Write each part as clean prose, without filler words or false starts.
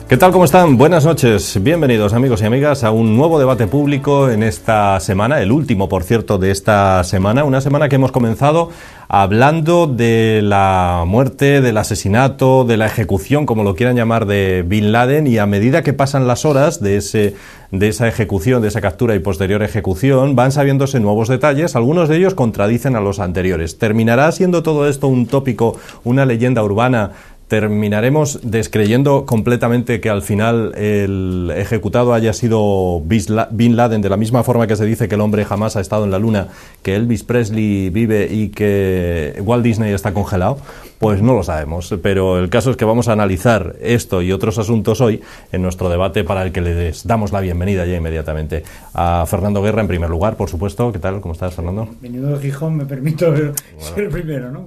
¿Qué tal? ¿Cómo están? Buenas noches. Bienvenidos, amigos y amigas, a un nuevo debate público en esta semana, el último, por cierto, de esta semana. Una semana que hemos comenzado hablando de la muerte, del asesinato, de la ejecución, como lo quieran llamar, de Bin Laden, y a medida que pasan las horas de esa ejecución, de esa captura y posterior ejecución, van sabiéndose nuevos detalles. Algunos de ellos contradicen a los anteriores. ¿Terminará siendo todo esto un tópico, una leyenda urbana? ¿Terminaremos descreyendo completamente que al final el ejecutado haya sido Bin Laden, de la misma forma que se dice que el hombre jamás ha estado en la luna, que Elvis Presley vive y que Walt Disney está congelado? Pues no lo sabemos, pero el caso es que vamos a analizar esto y otros asuntos hoy en nuestro debate, para el que les damos la bienvenida ya inmediatamente a Fernando Guerra, en primer lugar, por supuesto. ¿Qué tal? ¿Cómo estás, Fernando? Venido de Gijón, me permito ser el primero, ¿no?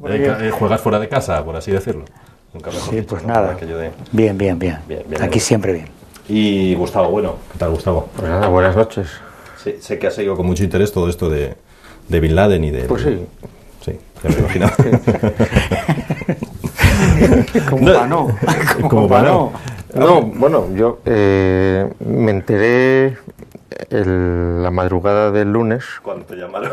Juegas fuera de casa, por así decirlo. Sí, pues nada, bien. Aquí siempre bien. Y Gustavo, bueno, ¿qué tal, Gustavo? Pues nada, buenas noches. Sí, sé que has seguido con mucho interés todo esto de Bin Laden y de... Pues sí. Sí, ya me imaginaba. Como para no. No, bueno, yo me enteré la madrugada del lunes. ¿Cuándo te llamaron?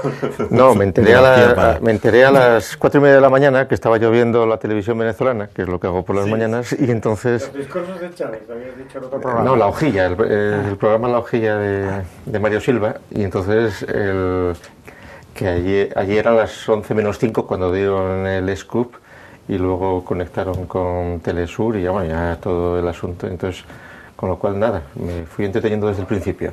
No, me enteré a las 4:30 de la mañana, que estaba yo viendo la televisión venezolana, que es lo que hago por las mañanas, y entonces... Los discursos de Chávez, lo habías dicho en otro programa. No, La Hojilla, el programa La Hojilla de Mario Silva, y entonces que ayer a las 11:05 cuando dieron el scoop, y luego conectaron con Telesur y ya todo el asunto. Entonces, con lo cual nada, me fui entreteniendo desde el principio.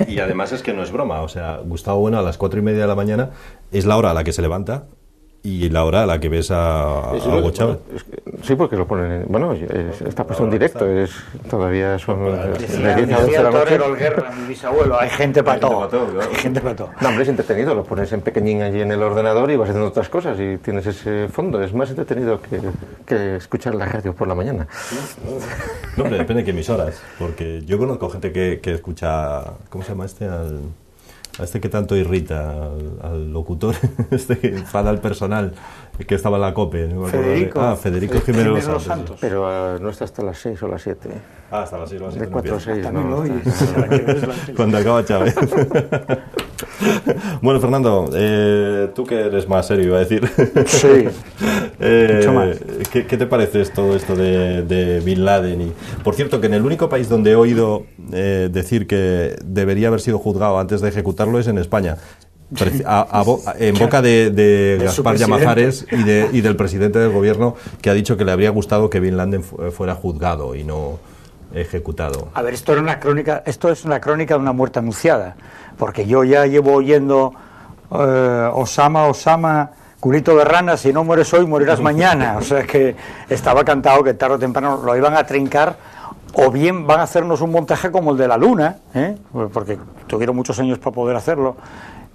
Y además es que no es broma, o sea, Gustavo Bueno a las 4:30 de la mañana es la hora a la que se levanta y la hora a la que ves a Hugo Chávez. Sí, porque lo ponen, está puesto en directo, todavía son el Guerra, mi bisabuelo, hay gente para todo. Hay gente para todo. No, hombre, es entretenido, lo pones en pequeñín allí en el ordenador y vas haciendo otras cosas y tienes ese fondo. Es más entretenido que escuchar la radio por la mañana. No, hombre, depende de qué emisoras, porque yo conozco gente que escucha, ¿cómo se llama este? A este que tanto irrita, al locutor, que enfada al personal, que estaba en la COPE. ¿No? Federico Jiménez Los Santos. Pero no está hasta las 6 o las 7. Hasta las 6 o las 7. De 4 a 6. También lo oyes. Cuando acaba Chávez. Bueno, Fernando, tú que eres más serio, iba a decir. Sí, mucho más. ¿Qué te parece todo esto de Bin Laden? Y, por cierto, que en el único país donde he oído decir que debería haber sido juzgado antes de ejecutarlo es en España. En boca de Gaspar Llamazares y del presidente del gobierno, que ha dicho que le habría gustado que Bin Laden fuera juzgado y no ejecutado. A ver, esto es una crónica de una muerte anunciada, porque yo ya llevo oyendo Osama, culito de rana, si no mueres hoy, morirás mañana. O sea que estaba cantado que tarde o temprano lo iban a trincar, o bien van a hacernos un montaje como el de la Luna, porque tuvieron muchos años para poder hacerlo.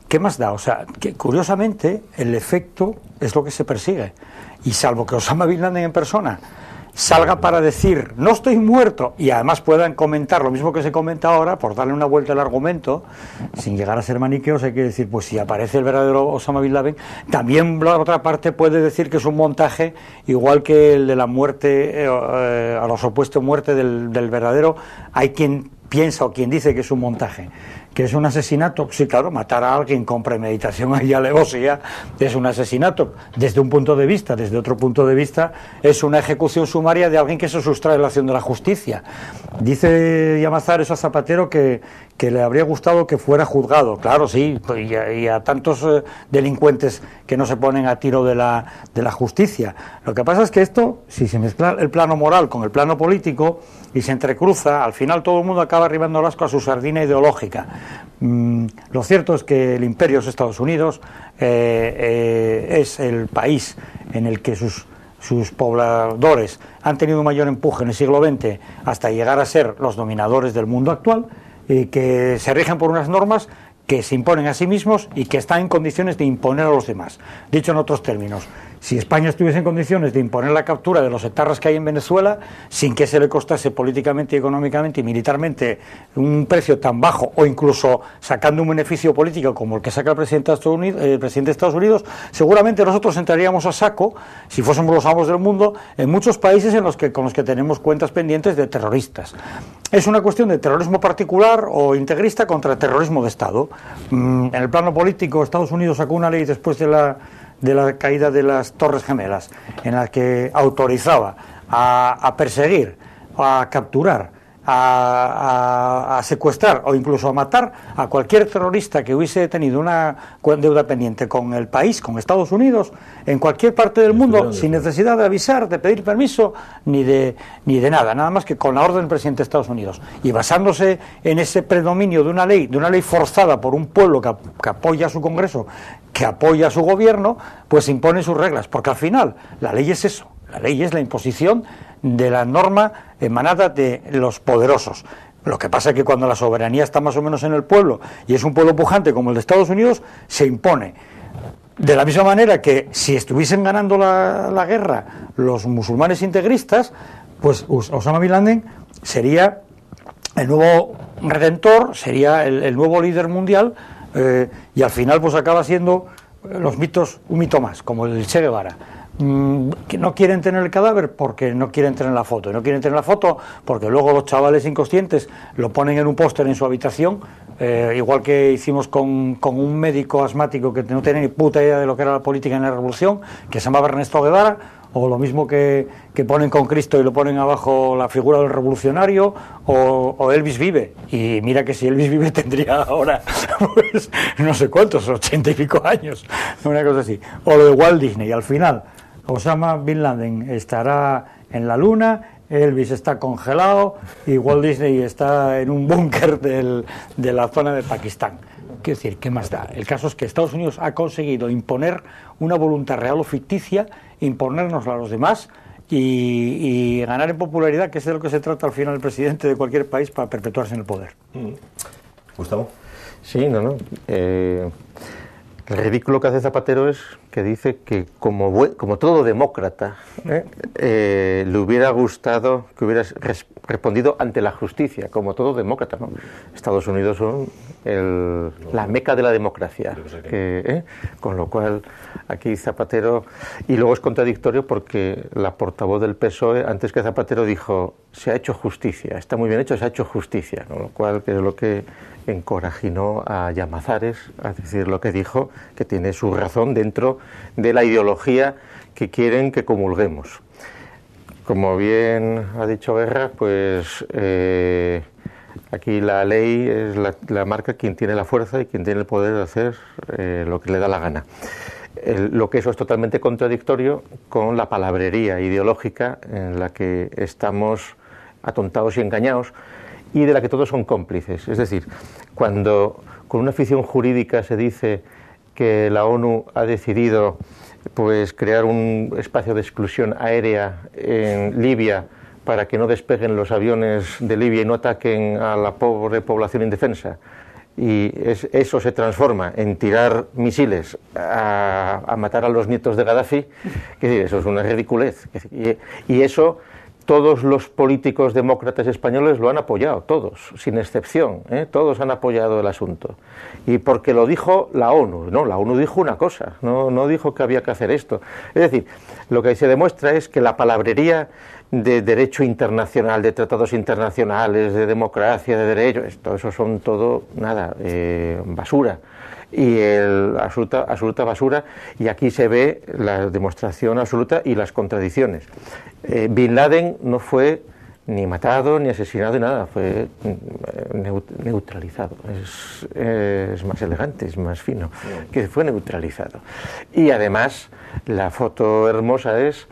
¿Qué más da? O sea, que curiosamente el efecto es lo que se persigue. Y salvo que Osama Bin Laden en persona salga para decir, no estoy muerto, y además puedan comentar lo mismo que se comenta ahora, por darle una vuelta al argumento, sin llegar a ser maniqueos, hay que decir, pues si aparece el verdadero Osama Bin Laden, también la otra parte puede decir que es un montaje, igual que el de la muerte, a los opuestos muerte del verdadero, hay quien piensa o quien dice que es un montaje, que es un asesinato. Sí, claro, matar a alguien con premeditación y alevosía es un asesinato desde un punto de vista. Desde otro punto de vista es una ejecución sumaria de alguien que se sustrae de la acción de la justicia. Dice Llamazares a Zapatero que le habría gustado que fuera juzgado. Claro, sí, y a tantos delincuentes que no se ponen a tiro de la justicia. Lo que pasa es que esto, si se mezcla el plano moral con el plano político y se entrecruza, al final todo el mundo acaba arribando el asco a su sardina ideológica. Lo cierto es que el imperio es Estados Unidos, es el país en el que sus pobladores han tenido un mayor empuje en el siglo XX hasta llegar a ser los dominadores del mundo actual, y que se rigen por unas normas que se imponen a sí mismos y que están en condiciones de imponer a los demás. Dicho en otros términos, si España estuviese en condiciones de imponer la captura de los etarras que hay en Venezuela, sin que se le costase políticamente, económicamente y militarmente un precio tan bajo, o incluso sacando un beneficio político como el que saca el presidente de Estados Unidos, seguramente nosotros entraríamos a saco, si fuésemos los amos del mundo, en muchos países con los que tenemos cuentas pendientes de terroristas. Es una cuestión de terrorismo particular o integrista contra terrorismo de Estado. En el plano político, Estados Unidos sacó una ley después de la caída de las Torres Gemelas, en la que autorizaba a perseguir, a capturar, a secuestrar o incluso a matar a cualquier terrorista que hubiese tenido una deuda pendiente con el país, con Estados Unidos, en cualquier parte del mundo, sin necesidad de avisar, de pedir permiso, ni de nada más que con la orden del presidente de Estados Unidos. Y basándose en ese predominio de una ley forzada por un pueblo que apoya a su Congreso, que apoya a su gobierno, pues impone sus reglas, porque al final la ley es eso, la ley es la imposición de la norma emanada de los poderosos. Lo que pasa es que cuando la soberanía está más o menos en el pueblo, y es un pueblo pujante como el de Estados Unidos, se impone. De la misma manera que si estuviesen ganando la guerra los musulmanes integristas, pues Osama Bin Laden sería el nuevo redentor, sería el nuevo líder mundial, y al final pues acaba siendo los mitos un mito más, como el Che Guevara. Que no quieren tener el cadáver porque no quieren tener la foto, y no quieren tener la foto porque luego los chavales inconscientes lo ponen en un póster en su habitación, igual que hicimos con un médico asmático que no tenía ni puta idea de lo que era la política en la revolución, que se llamaba Ernesto Guevara, o lo mismo que ponen con Cristo y lo ponen abajo la figura del revolucionario, o Elvis vive, y mira que si Elvis vive tendría ahora pues no sé cuántos, 80 y pico años, una cosa así, o lo de Walt Disney. Al final Osama Bin Laden estará en la luna, Elvis está congelado y Walt Disney está en un búnker de la zona de Pakistán. Quiero decir, ¿qué más da? El caso es que Estados Unidos ha conseguido imponer una voluntad real o ficticia, imponérnosla a los demás y ganar en popularidad, que es de lo que se trata al final el presidente de cualquier país para perpetuarse en el poder. Gustavo. Sí, no. El ridículo que hace Zapatero es que dice que como todo demócrata le hubiera gustado que hubiera respondido ante la justicia, como todo demócrata, ¿no? Estados Unidos son la meca de la democracia, con lo cual aquí Zapatero, y luego es contradictorio porque la portavoz del PSOE antes que Zapatero dijo se ha hecho justicia, está muy bien hecho, se ha hecho justicia, con lo cual que es lo que encorajinó a Llamazares a decir lo que dijo, que tiene su razón dentro de la ideología que quieren que comulguemos. Como bien ha dicho Guerra, pues aquí la ley es la marca quien tiene la fuerza y quien tiene el poder de hacer lo que le da la gana. Lo que eso es totalmente contradictorio con la palabrería ideológica en la que estamos atontados y engañados, y de la que todos son cómplices. Es decir, cuando con una ficción jurídica se dice que la ONU ha decidido pues crear un espacio de exclusión aérea en Libia para que no despeguen los aviones de Libia y no ataquen a la pobre población indefensa, y eso se transforma en tirar misiles a matar a los nietos de Gaddafi, que eso es una ridiculez. Y eso todos los políticos demócratas españoles lo han apoyado, todos, sin excepción, todos han apoyado el asunto. Y porque lo dijo la ONU, no, la ONU dijo una cosa, no dijo que había que hacer esto. Es decir, lo que se demuestra es que la palabrería de derecho internacional, de tratados internacionales, de democracia, de derechos, todo eso son todo, nada, basura. Y absoluta basura, y aquí se ve la demostración absoluta y las contradicciones. Bin Laden no fue ni matado, ni asesinado, ni nada, fue neutralizado. Es más elegante, es más fino, que fue neutralizado. Y además, la foto hermosa es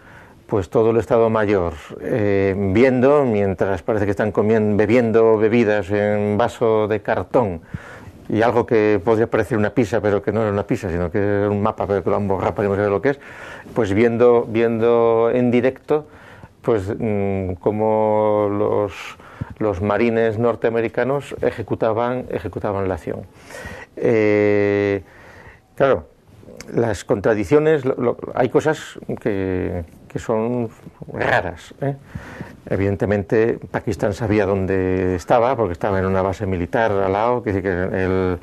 pues todo el Estado Mayor viendo, mientras parece que están bebiendo bebidas en vaso de cartón, y algo que podría parecer una pizza, pero que no era una pizza, sino que era un mapa, pero que lo han borrado para que no se vea lo que es, pues viendo en directo pues cómo los marines norteamericanos ejecutaban la acción. Claro, las contradicciones, hay cosas que son raras, ¿eh? Evidentemente Pakistán sabía dónde estaba porque estaba en una base militar al lado, pero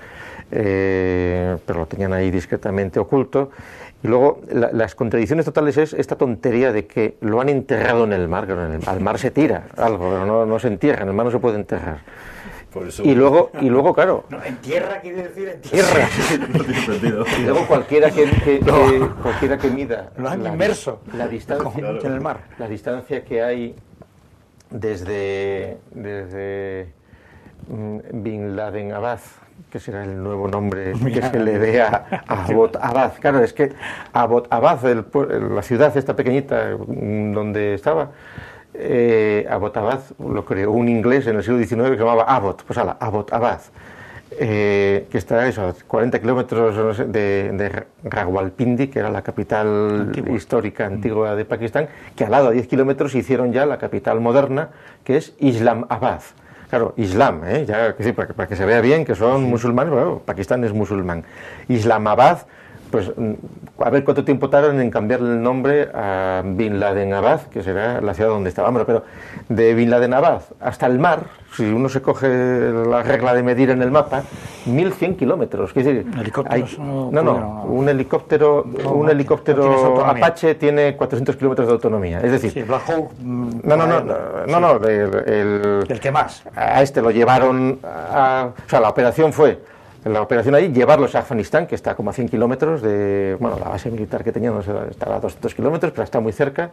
lo tenían ahí discretamente oculto. Y luego las contradicciones totales es esta tontería de que lo han enterrado en el mar, que al mar se tira algo, pero no se entierra, en el mar no se puede enterrar. Y luego, claro. No, en tierra quiere decir en tierra. No tiene sentido. Y luego cualquiera que mida lo han inmerso la distancia en el mar. La distancia que hay desde Bin Laden Abad, que será el nuevo nombre que se le dé a Abbottabad. Claro, es que Abbottabad, la ciudad esta pequeñita donde estaba, Abbottabad lo creó un inglés en el siglo XIX que se llamaba Abbott, pues Abbottabad, que está a 40 kilómetros de Rawalpindi, que era la capital histórica antigua de Pakistán, que al lado a 10 kilómetros hicieron ya la capital moderna, que es Islamabad. Claro, Islam, ya, para que se vea bien que son musulmanes, bueno, Pakistán es musulmán. Islamabad, pues a ver cuánto tiempo tardan en cambiarle el nombre a Bin Laden Abad, que será la ciudad donde estábamos, pero de Bin Laden Abad hasta el mar, si uno se coge la regla de medir en el mapa, 1100 kilómetros. Es decir, un helicóptero Apache tiene 400 kilómetros de autonomía. Es decir, sí, Black Hawk, el que más. A este lo llevaron o sea, la operación ahí, llevarlos a Afganistán, que está como a 100 kilómetros de, la base militar que tenían, estaba a 200 kilómetros, pero está muy cerca,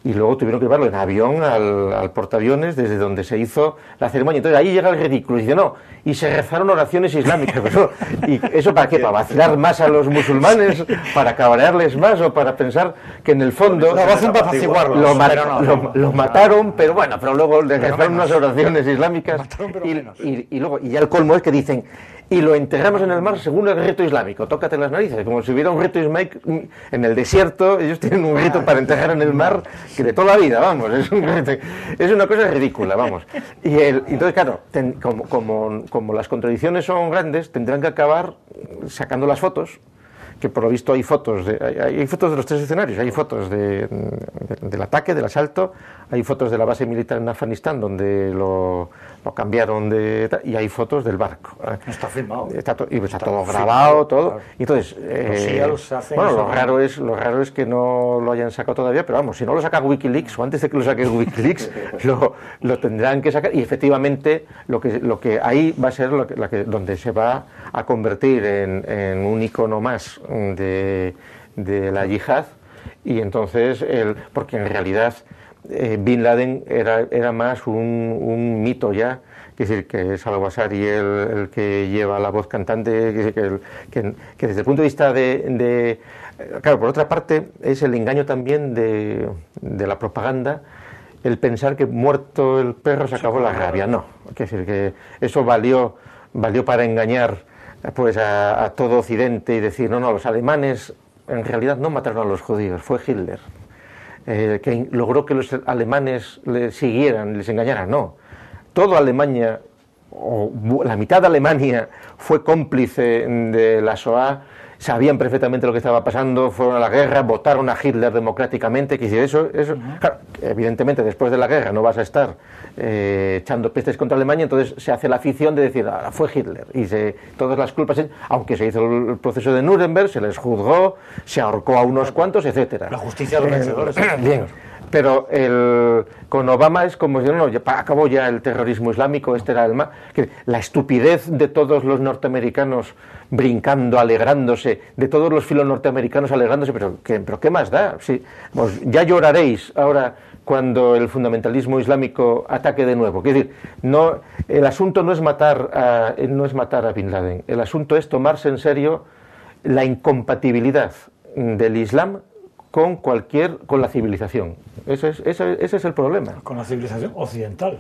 y luego tuvieron que llevarlo en avión al portaaviones desde donde se hizo la ceremonia. Entonces ahí llega el ridículo, y dice, y se rezaron oraciones islámicas, pero ¿y eso para qué? ¿Para vacilar más a los musulmanes? ¿Para cabrearles más? ¿O para pensar que en el fondo lo mataron, pero luego le rezaron unas oraciones islámicas, y luego, y ya el colmo es que dicen, y lo enterramos en el mar según el rito islámico, tócate las narices, como si hubiera un rito islámico en el desierto. Ellos tienen un rito para enterrar en el mar que de toda la vida, vamos, es una cosa ridícula, vamos. Entonces, claro, como las contradicciones son grandes, tendrán que acabar sacando las fotos, que por lo visto hay fotos de los tres escenarios, hay fotos del ataque, del asalto, hay fotos de la base militar en Afganistán donde lo cambiaron y hay fotos del barco. Está filmado. Está todo grabado, todo. Claro. Y entonces, lo raro es que no lo hayan sacado todavía, pero vamos, si no lo saca WikiLeaks o antes de que lo saque WikiLeaks, lo tendrán que sacar, y efectivamente lo que ahí va a ser donde se va a convertir en un icono más de la yihad. Y entonces, porque en realidad Bin Laden era más un mito ya, es decir, que es al-Awasari el que lleva la voz cantante, que desde el punto de vista claro, por otra parte, es el engaño también de la propaganda, el pensar que muerto el perro se acabó la rabia. No, es decir, que eso valió para engañar pues a todo Occidente y decir, no, los alemanes en realidad no mataron a los judíos, fue Hitler. Que logró que los alemanes les siguieran, les engañaran. No, toda Alemania, o la mitad de Alemania, fue cómplice de la Shoah, sabían perfectamente lo que estaba pasando, fueron a la guerra, votaron a Hitler democráticamente, que si eso claro, evidentemente después de la guerra no vas a estar echando pestes contra Alemania, entonces se hace la afición de decir, fue Hitler, y todas las culpas, aunque se hizo el proceso de Nuremberg, se les juzgó, se ahorcó a unos cuantos, etcétera. La justicia de los vencedores. Bien. Pero con Obama es como si acabó ya el terrorismo islámico, era la estupidez de todos los norteamericanos brincando, alegrándose, de todos los filos norteamericanos alegrándose, pero ¿qué más da? Sí, pues ya lloraréis ahora cuando el fundamentalismo islámico ataque de nuevo. Es decir, el asunto no es matar a Bin Laden, el asunto es tomarse en serio la incompatibilidad del Islam con la civilización. Ese es el problema. Con la civilización occidental.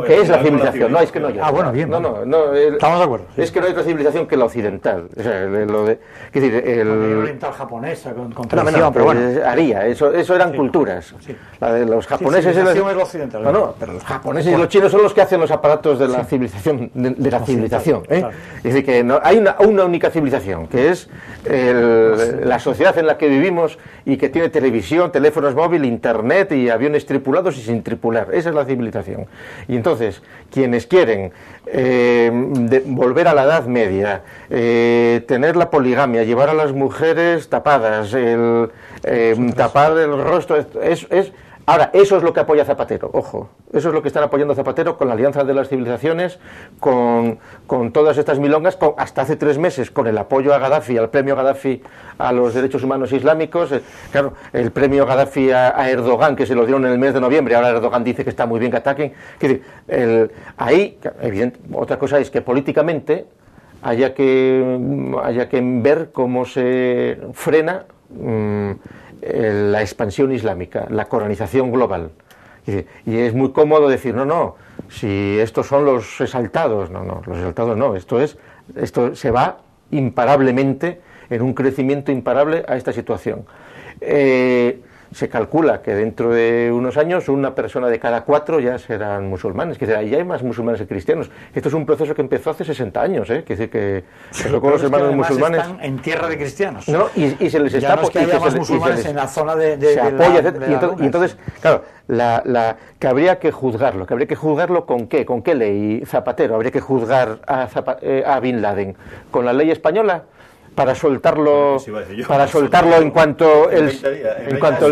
¿Qué es la civilización? No, es que no hay. Bueno, bien. No, estamos de acuerdo. Es que no hay otra civilización que la occidental. O sea, es decir, el oriental japonesa con tradición, pero bueno, haría. Eso eran culturas. Sí. La de los japoneses. Es lo occidental. Pero los japoneses y los chinos son los que hacen los aparatos de la civilización, de la civilización. Claro. Es decir, que hay una única civilización, que es la sociedad en la que vivimos y que tiene televisión, teléfonos móviles, internet y aviones tripulados y sin tripular. Esa es la civilización. Y entonces, quienes quieren volver a la Edad Media, tener la poligamia, llevar a las mujeres tapadas, tapar el rostro, ahora, eso es lo que apoya Zapatero, ojo, eso es lo que están apoyando Zapatero con la Alianza de las Civilizaciones, con todas estas milongas, hasta hace 3 meses, con el apoyo a Gaddafi, al premio Gaddafi a los derechos humanos islámicos, claro, el premio Gaddafi a Erdogan, que se lo dieron en el mes de noviembre, ahora Erdogan dice que está muy bien que ataquen, es decir, ahí, otra cosa es que políticamente haya que ver cómo se frena la expansión islámica, la coranización global. Y es muy cómodo decir, no, si estos son los exaltados, no, los exaltados no, esto se va imparablemente, en un crecimiento imparable a esta situación. Se calcula que dentro de unos años una persona de cada 4 ya serán musulmanes, que ya hay más musulmanes que cristianos. Esto es un proceso que empezó hace 60 años, quiere decir que luego los hermanos musulmanes están en tierra de cristianos. No, y se les ya está no es que haya más musulmanes en la zona de se apoya, y entonces, sí. Claro, que habría que juzgarlo ¿con qué? ¿Con qué ley? Zapatero, habría que juzgar a Bin Laden con la ley española para soltarlo en cuanto el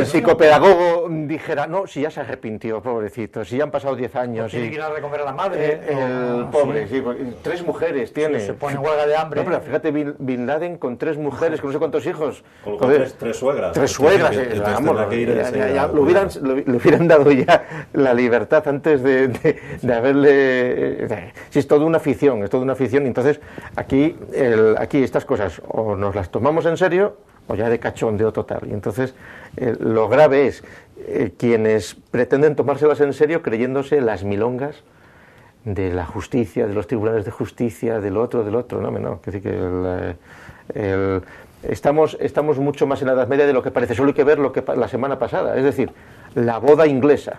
psicopedagogo dijera, no, si ya se arrepintió, pobrecito, si ya han pasado 10 años. Tiene que ir a recomer a la madre. El pobre, sí, 3 mujeres tiene. Se pone en huelga de hambre. No, pero fíjate, Bin Laden con 3 mujeres, con no sé cuántos hijos. Con 3 suegras. 3 suegras, vamos, le hubieran dado ya la libertad antes de haberle... Sí, es toda una afición, y entonces aquí estas cosas o nos las tomamos en serio o ya de cachondeo total. Y entonces lo grave es quienes pretenden tomárselas en serio creyéndose las milongas de la justicia, de los tribunales de justicia, del otro. No. Es decir, que estamos mucho más en la Edad Media de lo que parece. Solo hay que ver lo que la semana pasada, es decir, la boda inglesa,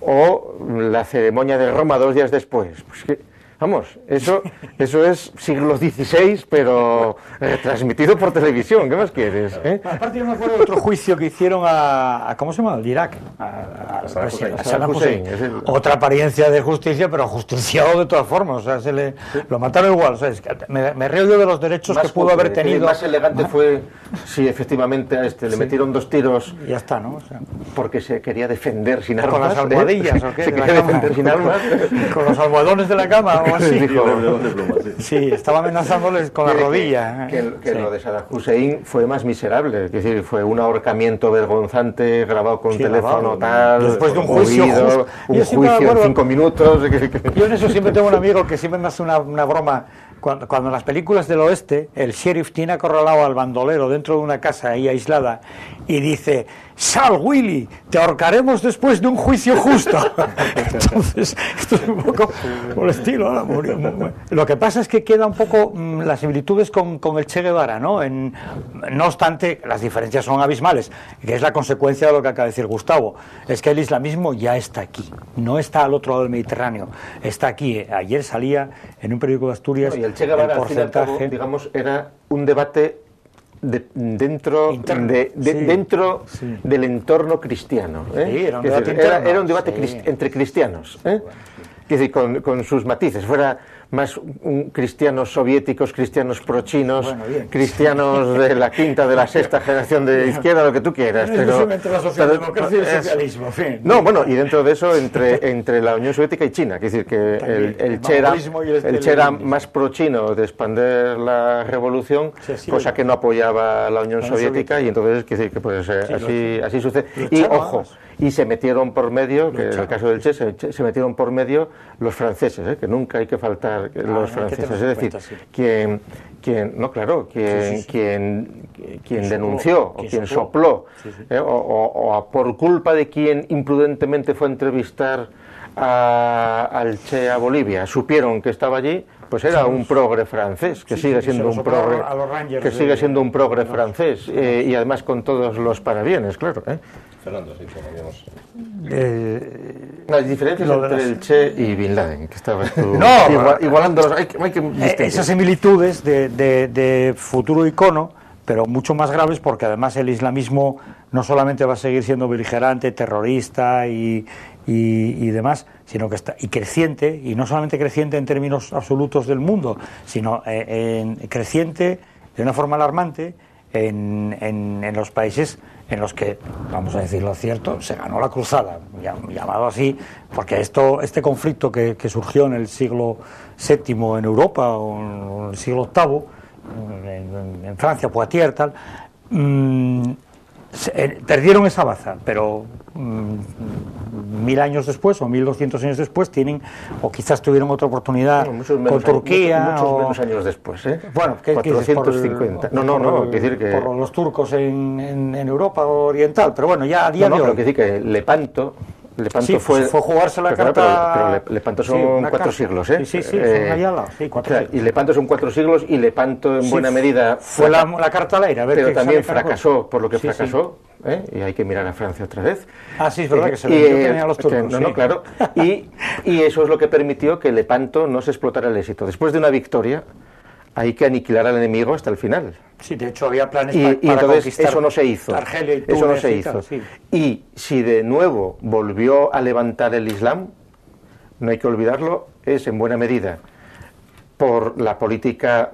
o la ceremonia de Roma 2 días después. Pues que, vamos, eso es siglo XVI, pero transmitido por televisión. ¿Qué más quieres? Aparte, yo me acuerdo de otro juicio que hicieron a ¿cómo se llama? Al Irak. A Saddam Hussein. Otra apariencia de justicia, pero justiciado de todas formas. O sea, lo mataron igual. O sea, me río yo de los derechos que pudo haber tenido. El más elegante fue, sí, efectivamente, le metieron 2 tiros. Y ya está, ¿no? O sea, porque se quería defender sin armas. ¿Con las almohadillas o qué? Se quería defender sin armas. Con los almohadones de la cama. Dijo, sí, estaba amenazándoles con la rodilla. Que lo de Saddam Hussein fue más miserable, es decir, fue un ahorcamiento vergonzante grabado con teléfono tal, después de un juicio, un juicio en 5 minutos. Yo en eso siempre tengo un amigo que siempre me hace una broma. Cuando en las películas del oeste el sheriff tiene acorralado al bandolero dentro de una casa ahí aislada y dice: Sal, Willy, te ahorcaremos después de un juicio justo. Entonces, esto es un poco por el estilo, ¿no? Lo que pasa es que queda un poco las similitudes con el Che Guevara, ¿no? No obstante, las diferencias son abismales, que es la consecuencia de lo que acaba de decir Gustavo. Es que el islamismo ya está aquí, no está al otro lado del Mediterráneo, está aquí. Ayer salía en un periódico de Asturias y el Che Guevara, al fin y al cabo, digamos, era un debate dentro del entorno cristiano. Sí, era un debate entre cristianos. Es decir, con sus matices. Fuera más cristianos soviéticos, cristianos prochinos, cristianos de la quinta, de la sexta generación de izquierda, lo que tú quieras. Pero entre la socialdemocracia y el socialismo, en fin. No, bueno, y dentro de eso, entre la Unión Soviética y China. Es decir, que el Che era más prochino de expandir la revolución, cosa que no apoyaba la Unión Soviética, y entonces, quiere decir que pues, así sucede. Y, ojo, y se metieron por medio, que en el caso del Che, se metieron por medio los franceses, que nunca hay que faltar los franceses. Es decir, quien denunció o quien sopló, por culpa de quien imprudentemente fue a entrevistar al Che a Bolivia, supieron que estaba allí, pues era un progre francés, que sigue siendo un progre francés, y además con todos los parabienes, claro. Fernando, sí, como habíamos... Las diferencias entre el Che y Bin Laden, que estabas tú igualándolos, hay que esas similitudes de futuro icono, pero mucho más graves, porque además el islamismo no solamente va a seguir siendo beligerante, terrorista y demás, sino que está creciente, y no solamente creciente en términos absolutos del mundo, sino creciente de una forma alarmante en los países en los que, vamos a decirlo cierto, se ganó la cruzada, llamado así, porque este conflicto que surgió en el siglo VII en Europa, o en el siglo VIII, en Francia, Poitiers, tal, perdieron esa baza, pero 1000 años después o 1200 años después tienen, o quizás tuvieron otra oportunidad con Turquía, muchos menos años después, bueno, 450. Por los turcos en Europa oriental, pero bueno, ya a día de hoy. Pero que decir que Lepanto fue jugarse la carta. Pero Lepanto son 4 siglos, ¿eh? Sí, son allá al lado, 4 siglos. Y Lepanto son 4 siglos, y Lepanto en buena medida fue la carta al aire, a ver, pero también fracasó por lo que fracasó, y hay que mirar a Francia otra vez. Sí, es verdad que se le dio a los turcos. Claro. Y eso es lo que permitió que Lepanto no se explotara el éxito. Después de una victoria, hay que aniquilar al enemigo hasta el final. Sí, de hecho había planes para entonces conquistar eso no se hizo. Argelia y Túnez, eso no se hizo. Y si de nuevo volvió a levantar el Islam, no hay que olvidarlo, es en buena medida por la política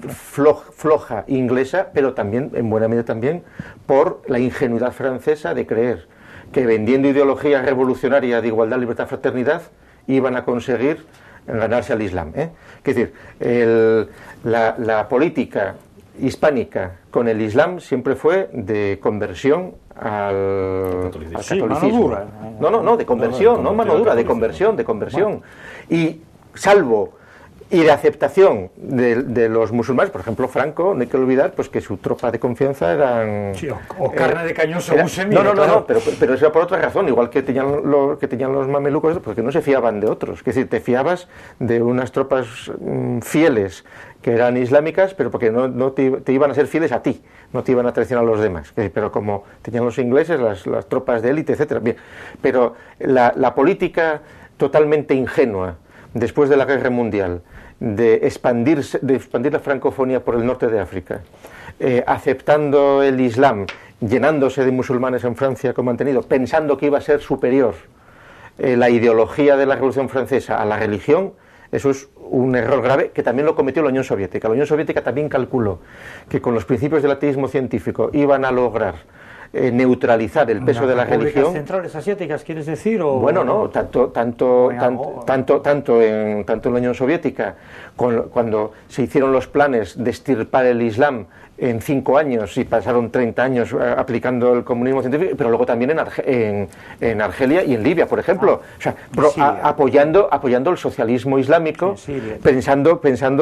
floja inglesa, pero también, en buena medida también, por la ingenuidad francesa de creer que vendiendo ideología revolucionaria de igualdad, libertad, fraternidad, iban a conseguir ganarse al Islam. Es decir, la política hispánica con el Islam siempre fue de conversión al catolicismo. No, de conversión, no mano dura, de conversión. Y salvo y de aceptación de los musulmanes, por ejemplo, Franco, no hay que olvidar pues que su tropa de confianza eran... Sí, o carne de cañón según se mire. No, pero eso era por otra razón, igual que tenían los mamelucos, porque no se fiaban de otros. Es decir, te fiabas de unas tropas fieles que eran islámicas, pero porque no te iban a ser fieles a ti, no te iban a traicionar a los demás. Pero como tenían los ingleses, las tropas de élite, etcétera. Bien, pero la política totalmente ingenua después de la Guerra Mundial de expandir la francofonía por el norte de África, aceptando el Islam, llenándose de musulmanes en Francia como han tenido, pensando que iba a ser superior la ideología de la Revolución Francesa a la religión, eso es un error grave que también lo cometió la Unión Soviética. La Unión Soviética también calculó que con los principios del ateísmo científico iban a lograr neutralizar el peso de la religión. ¿Centrales asiáticas quieres decir? O... Bueno, no, tanto en la Unión Soviética, cuando se hicieron los planes de extirpar el Islam en 5 años y pasaron 30 años aplicando el comunismo científico, pero luego también en Argelia y en Libia, por ejemplo, apoyando el socialismo islámico, pensando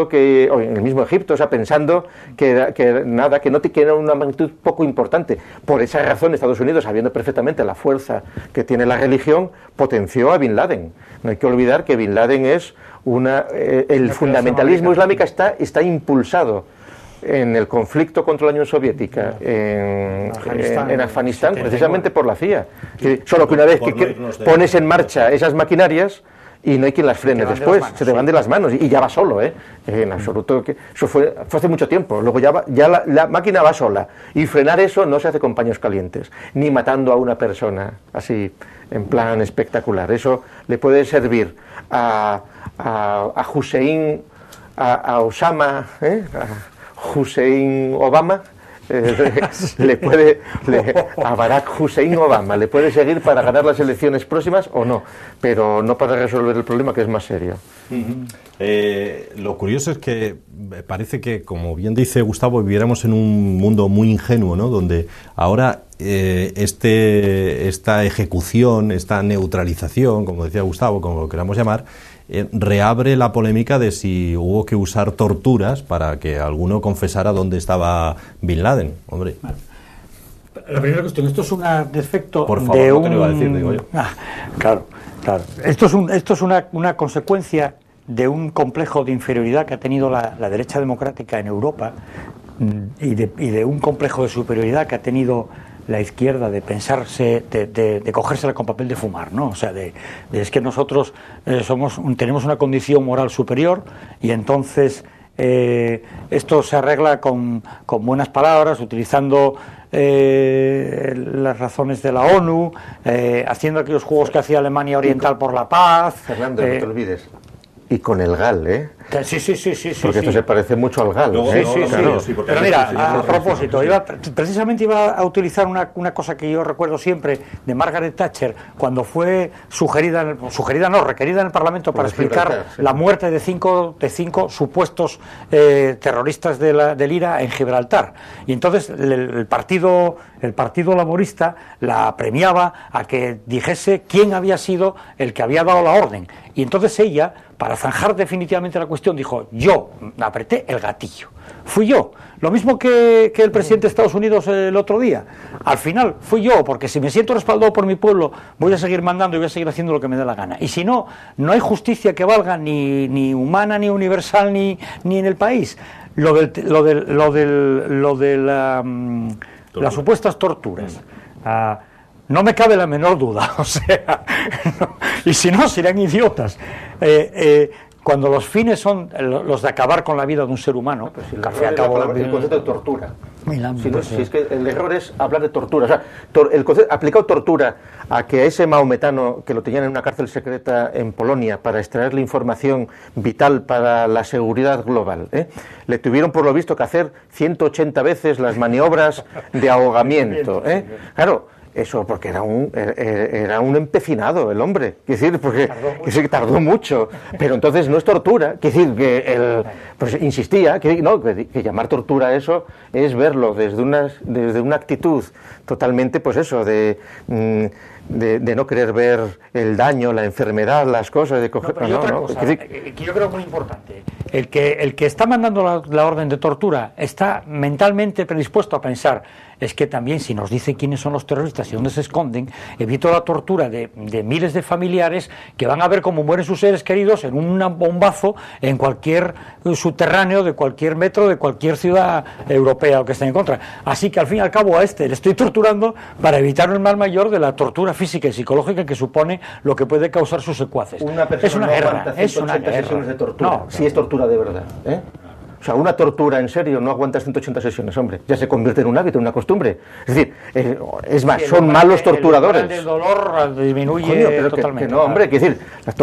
que, o en el mismo Egipto, pensando que era una magnitud poco importante. Por esa razón, Estados Unidos, sabiendo perfectamente la fuerza que tiene la religión, potenció a Bin Laden. No hay que olvidar que Bin Laden es el fundamentalismo islámico está impulsado en el conflicto contra la Unión Soviética en Afganistán, precisamente por la CIA. Solo que una vez que pones en marcha esas maquinarias y no hay quien las frene después, se te van de las manos y ya va solo, en absoluto. Eso fue hace mucho tiempo. Luego ya la máquina va sola y frenar eso no se hace con paños calientes, ni matando a una persona así en plan espectacular. Eso le puede servir a Hussein, a Osama, Hussein Obama, a Barack Hussein Obama le puede seguir para ganar las elecciones próximas o no, pero no para resolver el problema, que es más serio. Lo curioso es que parece que, como bien dice Gustavo, viviéramos en un mundo muy ingenuo, ¿no? Donde ahora esta ejecución, esta neutralización, como decía Gustavo, como lo queramos llamar, reabre la polémica de si hubo que usar torturas para que alguno confesara dónde estaba Bin Laden. Hombre. La primera cuestión, esto es un defecto Por favor, de no un... te lo iba a decir, digo yo. Claro. Esto es una consecuencia de un complejo de inferioridad que ha tenido la derecha democrática en Europa y de un complejo de superioridad que ha tenido la izquierda de pensarse, de cogérsela con papel de fumar, ¿no? O sea, es que nosotros tenemos una condición moral superior y entonces esto se arregla con buenas palabras, utilizando las razones de la ONU, haciendo aquellos juegos que hacía Alemania Oriental por la paz. Fernando, no te olvides. Y con el GAL, ¿eh? Sí. Porque esto se parece mucho al GAL. Luego, ¿eh? Sí, Pero mira, a propósito, precisamente iba a utilizar una cosa que yo recuerdo siempre de Margaret Thatcher cuando fue requerida en el Parlamento para explicar la muerte de cinco supuestos terroristas del IRA en Gibraltar. Y entonces el Partido Laborista la premiaba a que dijese quién había sido el que había dado la orden. Y entonces ella, para zanjar definitivamente la cuestión, dijo: yo apreté el gatillo, fui yo. Lo mismo que el presidente de Estados Unidos el otro día. Al final fui yo, porque si me siento respaldado por mi pueblo, voy a seguir mandando y voy a seguir haciendo lo que me dé la gana. Y si no, no hay justicia que valga ni humana, ni universal, ni en el país. Las supuestas torturas. No me cabe la menor duda, o sea, y si no, serán idiotas. Cuando los fines son los de acabar con la vida de un ser humano, pues el concepto de tortura. Si es que el error es hablar de tortura. O sea, aplicado tortura a que a ese maometano que lo tenían en una cárcel secreta en Polonia para extraerle información vital para la seguridad global, le tuvieron por lo visto que hacer 180 veces las maniobras de ahogamiento. Claro. Eso porque era un empecinado el hombre, quiero decir, porque tardó mucho, pero entonces no es tortura, quiero decir que pues insistía que llamar tortura a eso es verlo desde una actitud totalmente, pues eso, de no querer ver el daño, la enfermedad, las cosas, de coger... que yo creo muy importante. El que está mandando la orden de tortura está mentalmente predispuesto a pensar: es que también, si nos dice quiénes son los terroristas y dónde se esconden, evito la tortura de miles de familiares que van a ver cómo mueren sus seres queridos en un bombazo en cualquier subterráneo de cualquier metro de cualquier ciudad europea o que esté en contra. Así que al fin y al cabo a le estoy torturando para evitar el mal mayor de la tortura física y psicológica que supone lo que puede causar sus secuaces. Es una guerra. Sesiones de tortura. No, si es tortura de verdad, O sea, una tortura en serio no aguantas 180 sesiones, hombre. Ya se convierte en un hábito, en una costumbre. Es decir, es más, son malos torturadores. El dolor disminuye totalmente. Que no, hombre, quiero decir, las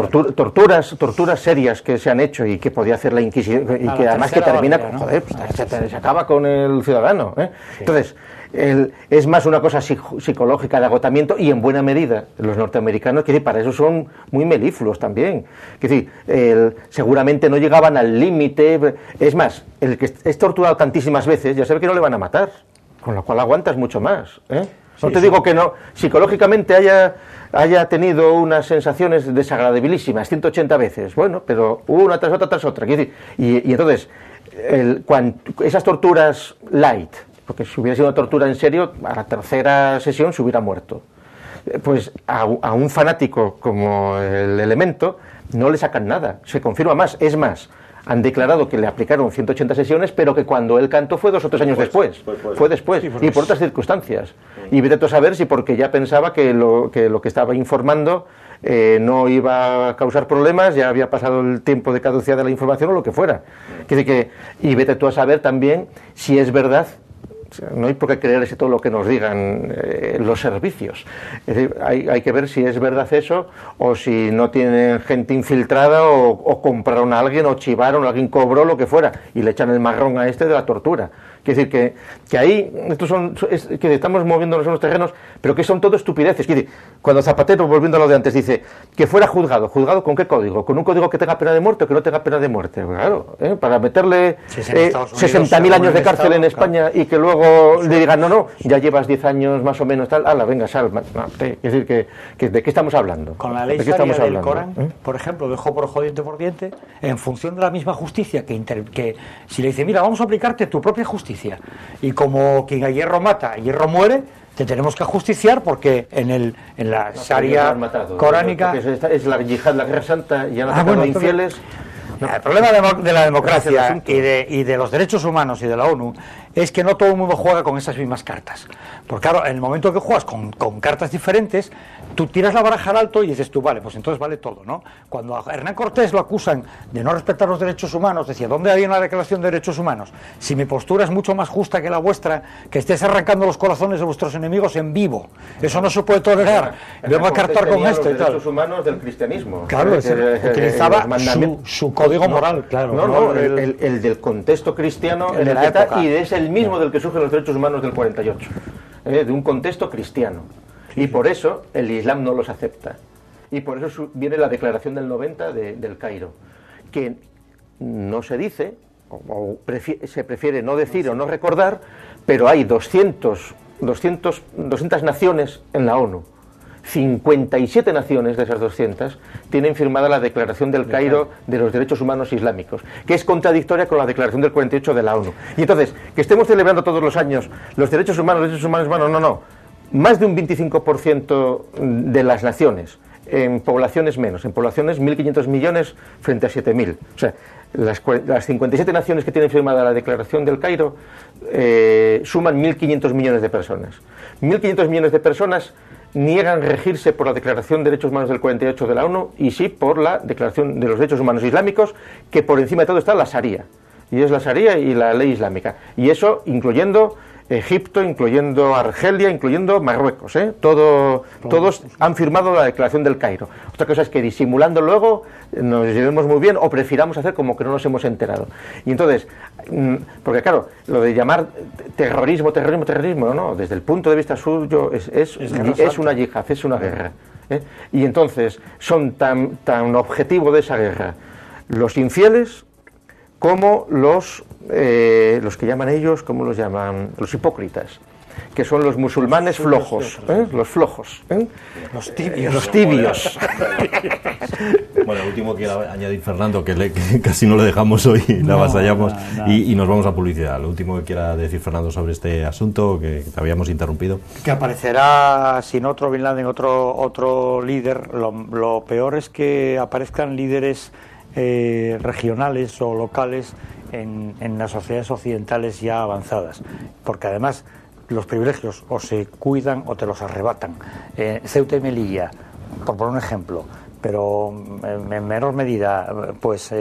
torturas serias que se han hecho y que podía hacer la Inquisición y que además que termina con, se acaba con el ciudadano. Sí. Entonces, es más una cosa psicológica de agotamiento, y en buena medida los norteamericanos, que para eso son muy melifluos también. Es decir, seguramente no llegaban al límite. Es más, el que es torturado tantísimas veces ya sabe que no le van a matar, con lo cual aguantas mucho más. No te digo que no, psicológicamente haya tenido unas sensaciones desagradabilísimas 180 veces, bueno, pero una tras otra. Y entonces, esas torturas light, porque si hubiera sido una tortura en serio, a la tercera sesión se hubiera muerto. Pues a un fanático como el Elemento no le sacan nada, se confirma más. Es más, han declarado que le aplicaron 180 sesiones, pero que cuando él cantó fue 2 o 3 años después. Fue después, y por otras circunstancias. Y vete tú a saber si porque ya pensaba que lo que estaba informando no iba a causar problemas, ya había pasado el tiempo de caducidad de la información o lo que fuera. Y vete tú a saber también si es verdad. No hay por qué creerse todo lo que nos digan los servicios. Es decir, hay que ver si es verdad eso, o si no tienen gente infiltrada, o compraron a alguien, o chivaron, o alguien cobró, lo que fuera, y le echan el marrón a de la tortura. Quiere decir que ahí que estamos moviéndonos en los terrenos, pero que son todo estupideces. Quiere decir, cuando Zapatero, volviendo a lo de antes, dice que fuera juzgado ¿con qué código? ¿Con un código que tenga pena de muerte o que no tenga pena de muerte? Claro, para meterle 60.000 años de cárcel en España, claro, y que luego le digan, no, ya llevas 10 años más o menos, tal, venga, sal. No, es decir, que ¿de qué estamos hablando? Con la ley sharia del Corán, por ejemplo, dejó por ojo, diente por diente, en función de la misma justicia, que si le dice, mira, vamos a aplicarte tu propia justicia, y como quien a hierro mata, a hierro muere, te tenemos que ajusticiar porque en la sharia coránica... Es la yihad, la guerra santa, y han atacado infieles... No. El problema de la democracia y de los derechos humanos y de la ONU es que no todo el mundo juega con esas mismas cartas. Porque claro, en el momento que juegas con cartas diferentes, tú tiras la baraja al alto y dices tú, vale, pues entonces vale todo, ¿no? Cuando a Hernán Cortés lo acusan de no respetar los derechos humanos, decía, ¿dónde había una declaración de derechos humanos? Si mi postura es mucho más justa que la vuestra, que estés arrancando los corazones de vuestros enemigos en vivo. Eso no se puede tolerar. Vengo a cartar con esto y tal. Los derechos humanos del cristianismo. Claro, utilizaba su código moral, claro. El del contexto cristiano en el que está, y es el mismo del que surgen los derechos humanos del 48. De un contexto cristiano. Y por eso el Islam no los acepta. Y por eso viene la declaración del 90 del Cairo, que no se dice, se prefiere no decir o no recordar, pero hay 200 naciones en la ONU. 57 naciones de esas 200 tienen firmada la Declaración del Cairo de los Derechos Humanos Islámicos, que es contradictoria con la Declaración del 48 de la ONU. Y entonces, que estemos celebrando todos los años los derechos humanos, no. Más de un 25% de las naciones, en poblaciones menos, en poblaciones 1.500 millones frente a 7.000. O sea, las 57 naciones que tienen firmada la Declaración del Cairo suman 1.500 millones de personas. 1.500 millones de personas niegan regirse por la Declaración de Derechos Humanos del 48 de la ONU y sí por la Declaración de los Derechos Humanos Islámicos, que por encima de todo está la Sharia. Y es la Sharia y la ley islámica. Y eso incluyendo Egipto, incluyendo Argelia, incluyendo Marruecos. Todos han firmado la Declaración del Cairo. Otra cosa es que disimulando luego nos llevemos muy bien o prefiramos hacer como que no nos hemos enterado. Y entonces, porque claro, lo de llamar terrorismo, no, desde el punto de vista suyo es una yihad, es una guerra. Y entonces son tan objetivo de esa guerra los infieles como los que llaman ellos, ¿cómo los llaman? Los hipócritas, que son los musulmanes flojos, los flojos, los tibios. Los tibios. Bueno, lo último que quiero añadir, Fernando, que casi no le dejamos hoy, la avasallamos y nos vamos a publicidad. Lo último que quiera decir, Fernando, sobre este asunto que te habíamos interrumpido. Que aparecerá, sin otro Bin Laden, otro líder. Lo peor es que aparezcan líderes regionales o locales en las sociedades occidentales ya avanzadas, porque además los privilegios o se cuidan o te los arrebatan. Ceuta y Melilla, por poner un ejemplo, pero en menor medida, pues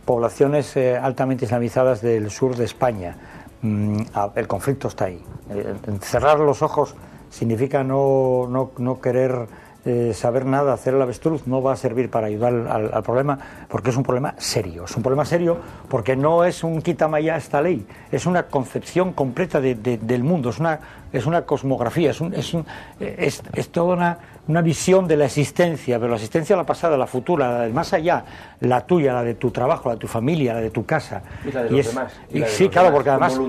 poblaciones altamente islamizadas del sur de España. El conflicto está ahí. Cerrar los ojos significa no querer saber nada, hacer el avestruz, no va a servir para ayudar al problema, porque es un problema serio. Es un problema serio porque no es un quítame ya esta ley, es una concepción completa del mundo, es una cosmografía, es toda una visión de la existencia, pero la existencia la pasada, la futura, la del más allá, la tuya, la de tu trabajo, la de tu familia, la de tu casa. Y la de los demás. Sí, claro, porque además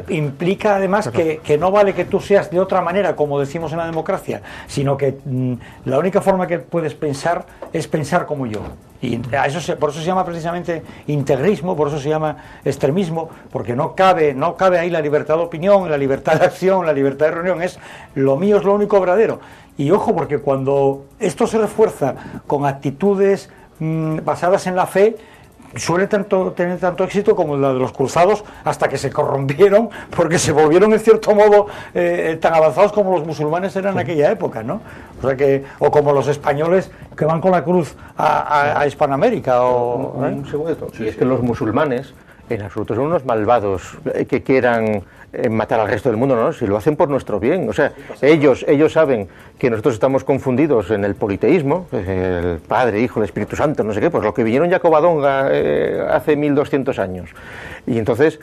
implica además que no vale que tú seas de otra manera, como decimos en la democracia, sino que la única forma que puedes pensar es pensar como yo. Y por eso se llama precisamente integrismo, por eso se llama extremismo, porque no cabe ahí la libertad de opinión, la libertad de acción, la libertad de reunión. Lo mío es lo único verdadero. Y ojo, porque cuando esto se refuerza con actitudes basadas en la fe, suele tener tanto éxito como la de los cruzados, hasta que se corrompieron porque se volvieron en cierto modo tan avanzados como los musulmanes eran en aquella época, ¿no? O como los españoles que van con la cruz a Hispanoamérica. Un segundito. Y es que los musulmanes En absoluto, son unos malvados que quieran matar al resto del mundo, no, si lo hacen por nuestro bien. O sea, ellos saben que nosotros estamos confundidos en el politeísmo, el Padre, Hijo, el Espíritu Santo, no sé qué, pues lo que vinieron ya Covadonga hace 1200 años. Y entonces,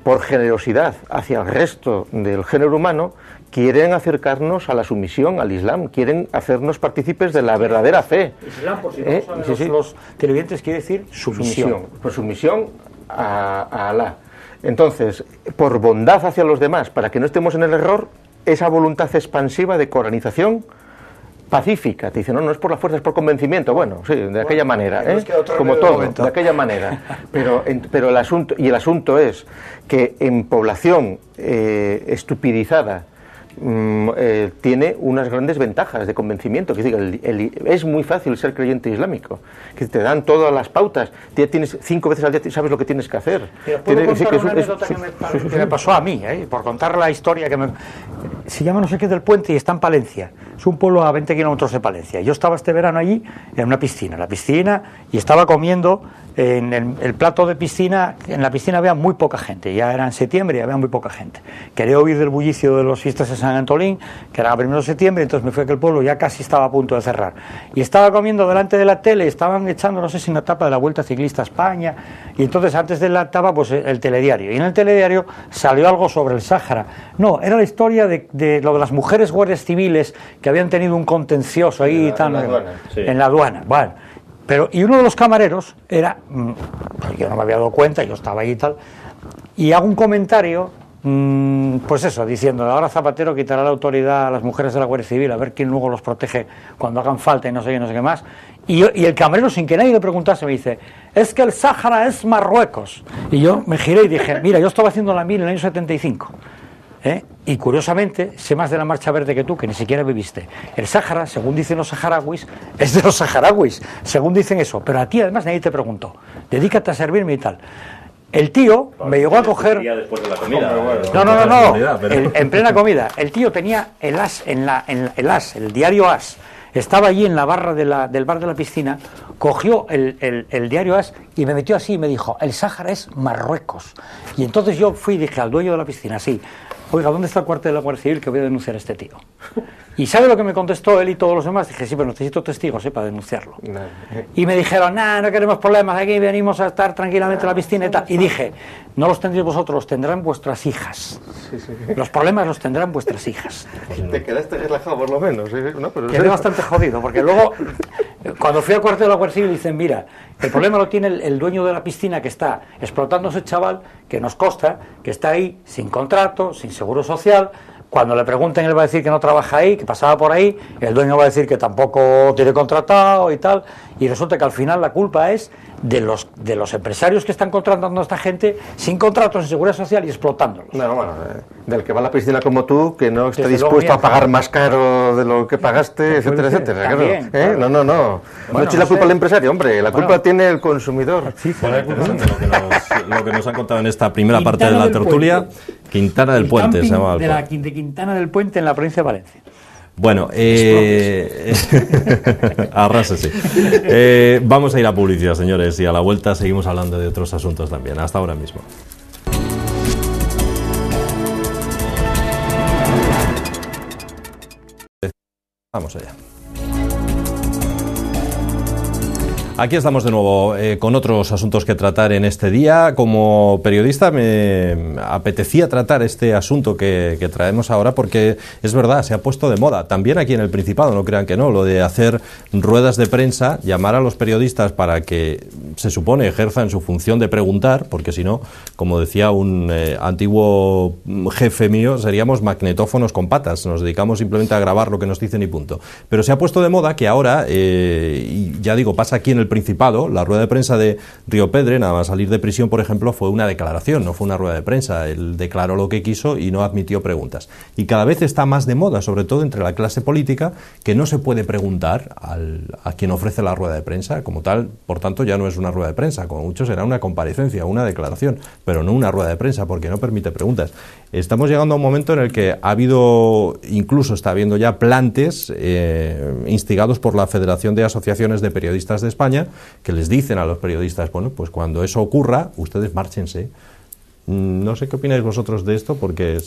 por generosidad hacia el resto del género humano, quieren acercarnos a la sumisión, al Islam, quieren hacernos partícipes de la verdadera fe. Islam, por si no lo saben los televidentes, quiere decir sumisión. Pues sumisión a Alá. Entonces, por bondad hacia los demás, para que no estemos en el error, esa voluntad expansiva de coranización pacífica, te dice, no es por la fuerza, es por convencimiento, bueno, sí, de aquella manera, como todo, de aquella manera, pero el asunto es que en población estupidizada tiene unas grandes ventajas de convencimiento, que es muy fácil ser creyente islámico, que te dan todas las pautas, tienes 5 veces al día, sabes lo que tienes que hacer. ¿Puedo contar una anécdota que me pasó a mí, por contar la historia se llama no sé qué del Puente y está en Palencia, es un pueblo a 20 kilómetros de Palencia. Yo estaba este verano allí en una piscina, y estaba comiendo en el plato de piscina. En la piscina había muy poca gente, ya era en septiembre y había muy poca gente. Quería oír del bullicio de los fiestas de San Antolín, que era el 1 de septiembre, entonces me fui a aquel pueblo, ya casi estaba a punto de cerrar. Y estaba comiendo delante de la tele, estaban echando, no sé si una etapa de la Vuelta Ciclista a España, y entonces antes de la etapa, pues el telediario. Y en el telediario salió algo sobre el Sáhara. No, era la historia de lo de las mujeres guardias civiles que habían tenido un contencioso ahí en la aduana. Bueno, y uno de los camareros era, yo no me había dado cuenta, yo estaba ahí y tal, y hago un comentario, pues eso, diciendo, ahora Zapatero quitará la autoridad a las mujeres de la Guardia Civil, a ver quién luego los protege cuando hagan falta y no sé qué más. Y el camarero, sin que nadie le preguntase, me dice, es que el Sáhara es Marruecos. Y yo me giré y dije, mira, yo estaba haciendo la mil en el año 75. Y curiosamente sé más de la Marcha Verde que tú, que ni siquiera viviste. El Sáhara, según dicen los saharauis, es de los saharauis, según dicen eso, pero a ti además nadie te preguntó, dedícate a servirme y tal. El tío me llegó a coger después de la comida. No, en plena comida. El tío tenía el As el diario As, estaba allí en la barra del bar de la piscina, cogió el diario As y me metió así y me dijo, el Sáhara es Marruecos. Y entonces yo fui y dije al dueño de la piscina, así, oiga, ¿dónde está el cuartel de la Guardia Civil que voy a denunciar a este tío? ¿Y sabe lo que me contestó él y todos los demás? Dije, sí, pero necesito testigos para denunciarlo. Y me dijeron, no queremos problemas, aquí venimos a estar tranquilamente en la piscina y tal. Y dije, no los tendréis vosotros, los tendrán vuestras hijas. Los problemas los tendrán vuestras hijas. Te quedaste relajado por lo menos. ¿No? Pero quedé bastante jodido, porque luego, cuando fui al cuartel de la Guardia Civil, dicen, mira, el problema lo tiene el dueño de la piscina que está explotando a ese chaval, que nos consta, que está ahí sin contrato, sin seguro social. Cuando le pregunten, él va a decir que no trabaja ahí, que pasaba por ahí, el dueño va a decir que tampoco tiene contratado y tal, y resulta que al final la culpa es de los empresarios que están contratando a esta gente sin contratos en seguridad social y explotándolos. Bueno, del que va a la piscina como tú, que no está dispuesto a pagar más caro de lo que pagaste, etcétera, etcétera. También, claro. No. No eches la culpa al empresario, hombre, la culpa tiene el consumidor. Sí, lo que nos han contado en esta primera parte de la tertulia. Quintana del Puente se llama. De Quintana del Puente en la provincia de Valencia. Bueno, arrásese. Vamos a ir a publicidad, señores, y a la vuelta seguimos hablando de otros asuntos también. Hasta ahora mismo. Vamos allá. Aquí estamos de nuevo con otros asuntos que tratar en este día. Como periodista me apetecía tratar este asunto que traemos ahora porque es verdad, se ha puesto de moda. También aquí en el Principado, no crean que no, lo de hacer ruedas de prensa, llamar a los periodistas para que se supone ejerzan su función de preguntar, porque si no, como decía un antiguo jefe mío, seríamos magnetófonos con patas, nos dedicamos simplemente a grabar lo que nos dicen y punto. Pero se ha puesto de moda que ahora, y ya digo, pasa aquí en el Principado, la rueda de prensa de Río Pedre, nada más salir de prisión, por ejemplo, fue una declaración, no fue una rueda de prensa. Él declaró lo que quiso y no admitió preguntas. Y cada vez está más de moda, sobre todo entre la clase política, que no se puede preguntar a quien ofrece la rueda de prensa. Como tal, por tanto, ya no es una rueda de prensa, como mucho será una comparecencia, una declaración, pero no una rueda de prensa, porque no permite preguntas. Estamos llegando a un momento en el que ha habido, incluso está habiendo ya plantes instigados por la Federación de Asociaciones de Periodistas de España, España, que les dicen a los periodistas, bueno, pues cuando eso ocurra, ustedes márchense. No sé qué opináis vosotros de esto, porque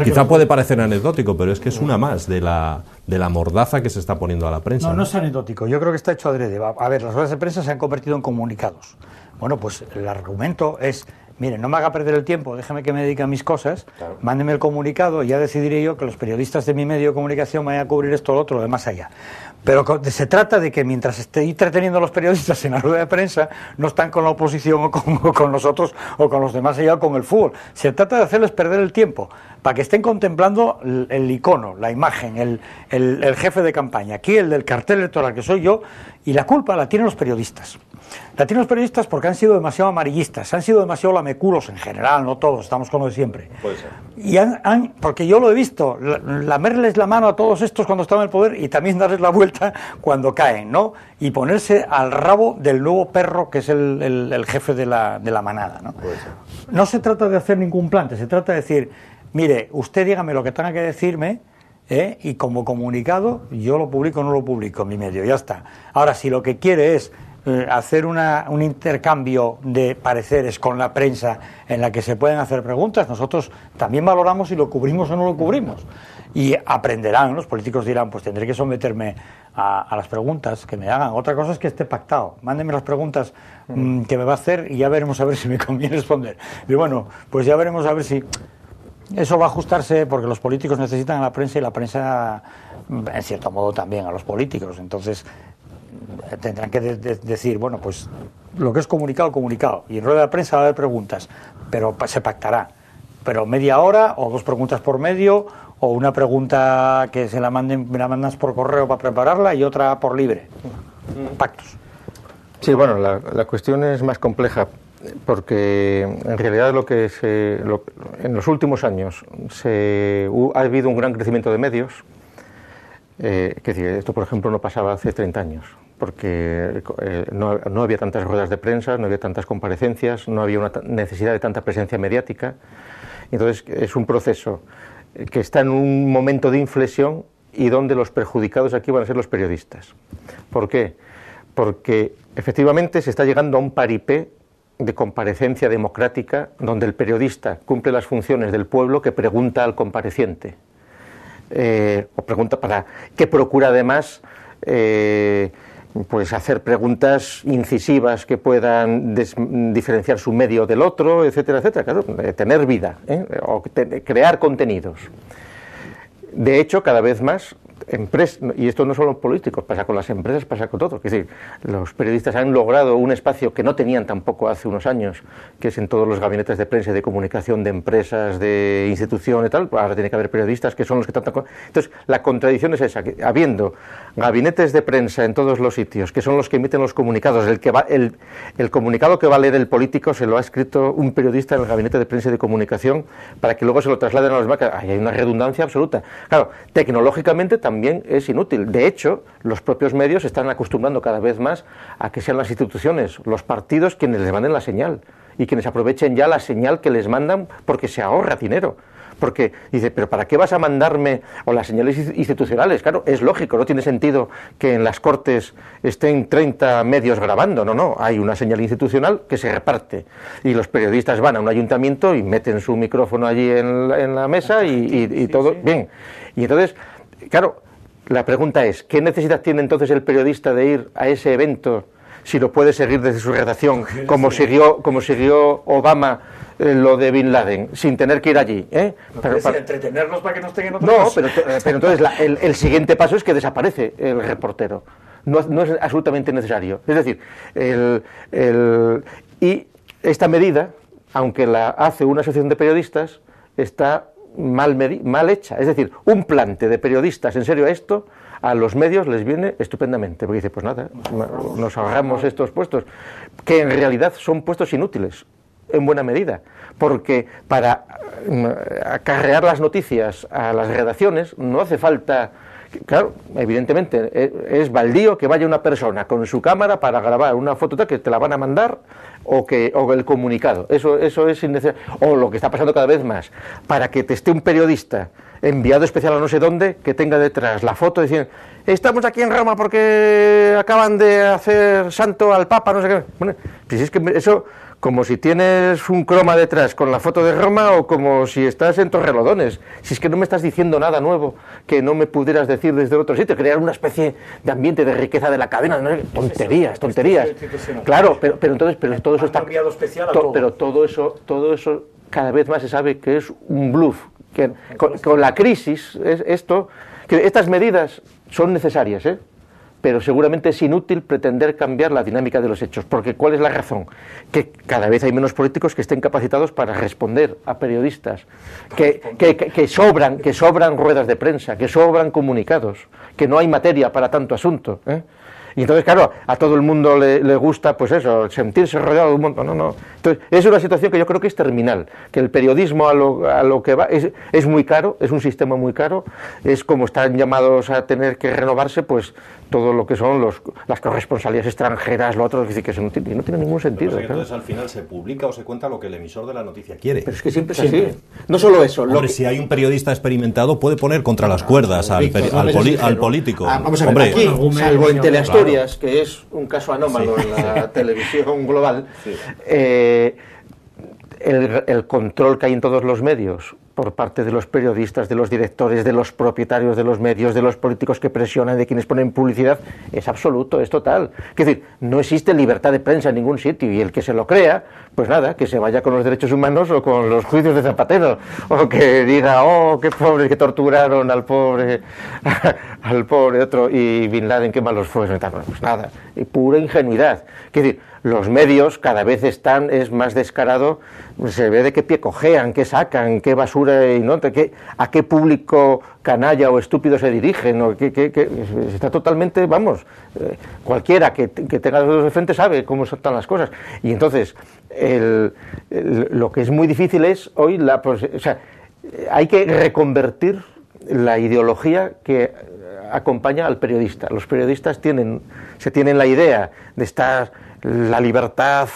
quizá puede parecer anecdótico, pero es que es una más de la mordaza que se está poniendo a la prensa. No, no es anecdótico, yo creo que está hecho adrede. A ver, las ruedas de prensa se han convertido en comunicados. Bueno, pues el argumento es, mire, no me haga perder el tiempo, déjeme que me dedique a mis cosas, claro. Mándeme el comunicado y ya decidiré yo que los periodistas de mi medio de comunicación vayan a cubrir esto o lo otro, lo de más allá. Pero se trata de que mientras esté entreteniendo a los periodistas en la rueda de prensa, no están con la oposición o con nosotros o con los demás allá o con el fútbol. Se trata de hacerles perder el tiempo para que estén contemplando el icono, la imagen, el jefe de campaña. Aquí el del cartel electoral, que soy yo, y la culpa la tienen los periodistas. La tienen los periodistas porque han sido demasiado amarillistas, han sido demasiado lameculos en general, no todos, estamos con lo de siempre. Puede ser. Y porque yo lo he visto, lamerles la mano a todos estos cuando están en el poder y también darles la vuelta cuando caen, ¿no? Y ponerse al rabo del nuevo perro que es el jefe de la manada, ¿no? Puede ser. No se trata de hacer ningún plante, se trata de decir, mire, usted dígame lo que tenga que decirme, y como comunicado yo lo publico o no lo publico en mi medio, ya está. Ahora, si lo que quiere es hacer un intercambio de pareceres con la prensa en la que se pueden hacer preguntas, nosotros también valoramos si lo cubrimos o no lo cubrimos. Y aprenderán, los políticos dirán, pues tendré que someterme a las preguntas que me hagan. Otra cosa es que esté pactado. Mándenme las preguntas que me va a hacer y ya veremos a ver si me conviene responder. Y bueno, pues ya veremos a ver si eso va a ajustarse, porque los políticos necesitan a la prensa y la prensa, en cierto modo, también a los políticos. Entonces tendrán que decir, bueno, pues lo que es comunicado, comunicado. Y en rueda de prensa va a haber preguntas, pero se pactará. Pero media hora o 2 preguntas por medio, o una pregunta que me la mandas por correo para prepararla y otra por libre. Pactos. Sí, bueno, la cuestión es más compleja, porque en realidad en los últimos años ha habido un gran crecimiento de medios. Que decir, esto, por ejemplo, no pasaba hace 30 años, porque no había tantas ruedas de prensa, no había tantas comparecencias, no había una necesidad de tanta presencia mediática. Entonces, es un proceso que está en un momento de inflexión y donde los perjudicados aquí van a ser los periodistas. ¿Por qué? Porque efectivamente se está llegando a un paripé de comparecencia democrática donde el periodista cumple las funciones del pueblo que pregunta al compareciente. O pregunta que procura además pues hacer preguntas incisivas que puedan diferenciar su medio del otro, etcétera, etcétera. Claro, tener vida, o crear contenidos. De hecho, cada vez más y esto no solo en políticos, pasa con las empresas, pasa con todo. Es decir, los periodistas han logrado un espacio que no tenían tampoco hace unos años, que es en todos los gabinetes de prensa y de comunicación de empresas, de instituciones y tal. Ahora tiene que haber periodistas que son los que tratan. Entonces, la contradicción es esa, que habiendo gabinetes de prensa en todos los sitios, que son los que emiten los comunicados, el comunicado que va a leer el político se lo ha escrito un periodista en el gabinete de prensa y de comunicación para que luego se lo trasladen a los demás. Ahí hay una redundancia absoluta. Claro, tecnológicamente también es inútil. De hecho, los propios medios se están acostumbrando cada vez más a que sean las instituciones, los partidos, quienes les manden la señal y quienes aprovechen ya la señal que les mandan, porque se ahorra dinero. Porque dice, pero ¿para qué vas a mandarme o las señales institucionales? Claro, es lógico, no tiene sentido que en las Cortes estén 30 medios grabando, no, hay una señal institucional que se reparte y los periodistas van a un ayuntamiento y meten su micrófono allí en la mesa y todo, bien. Y entonces, claro, la pregunta es, ¿qué necesidad tiene entonces el periodista de ir a ese evento si lo puede seguir desde su redacción, como siguió Obama lo de Bin Laden, sin tener que ir allí? Para entretenernos para que no estén en otra cosa. Pero entonces el siguiente paso es que desaparece el reportero. No es absolutamente necesario. Es decir, y esta medida, aunque la hace una asociación de periodistas, está mal hecha. Es decir, un plante de periodistas en serio a esto, a los medios les viene estupendamente, porque dice, pues nada, nos ahorramos estos puestos, que en realidad son puestos inútiles, en buena medida, porque para acarrear las noticias a las redacciones no hace falta Claro, evidentemente, es baldío que vaya una persona con su cámara para grabar una foto que te la van a mandar o el comunicado. Eso es innecesario. O lo que está pasando cada vez más, para que te esté un periodista enviado especial a no sé dónde, que tenga detrás la foto diciendo, estamos aquí en Roma porque acaban de hacer santo al Papa, no sé qué. Bueno, pues es que eso, como si tienes un croma detrás con la foto de Roma o como si estás en Torrelodones. Si es que no me estás diciendo nada nuevo que no me pudieras decir desde otro sitio, crear una especie de ambiente de riqueza de la cadena, ¿no? Tonterías. Claro, pero todo eso está... Pero todo eso cada vez más se sabe que es un bluff. Que con la crisis, que estas medidas son necesarias, pero seguramente es inútil pretender cambiar la dinámica de los hechos, porque ¿cuál es la razón? Que cada vez hay menos políticos que estén capacitados para responder a periodistas, que sobran ruedas de prensa, que sobran comunicados, que no hay materia para tanto asunto, Y entonces, claro, a todo el mundo le gusta, pues eso, sentirse rodeado de un montón. No. Entonces, es una situación que yo creo que es terminal, que el periodismo a lo que va es muy caro, es un sistema muy caro, es como están llamados a tener que renovarse, pues todo lo que son las corresponsalías extranjeras, lo otro, es decir, que no tiene ningún sentido. Pero entonces al final se publica o se cuenta lo que el emisor de la noticia quiere. Pero es que siempre es así. No solo eso. Hombre, si hay un periodista experimentado puede poner contra las cuerdas al político. Vamos a ver, aquí, salvo en Teleasturias, que es un caso anómalo en la televisión global, el control que hay en todos los medios por parte de los periodistas, de los directores, de los propietarios de los medios, de los políticos que presionan, de quienes ponen publicidad, es absoluto, es total. Es decir, no existe libertad de prensa en ningún sitio, y el que se lo crea, pues nada, que se vaya con los derechos humanos o con los juicios de Zapatero, o que diga, oh, qué pobre, que torturaron al pobre otro, y Bin Laden, qué malos fue. Pues nada, pura ingenuidad. Es decir, los medios cada vez es más descarado, se ve de qué pie cojean, qué sacan, qué basura, y no, a qué público canalla o estúpido se dirigen, o está totalmente, vamos, cualquiera que tenga los dedos de frente sabe cómo están las cosas. Y entonces, lo que es muy difícil es hoy, hay que reconvertir la ideología que acompaña al periodista. Los periodistas tienen la idea de estar la libertad,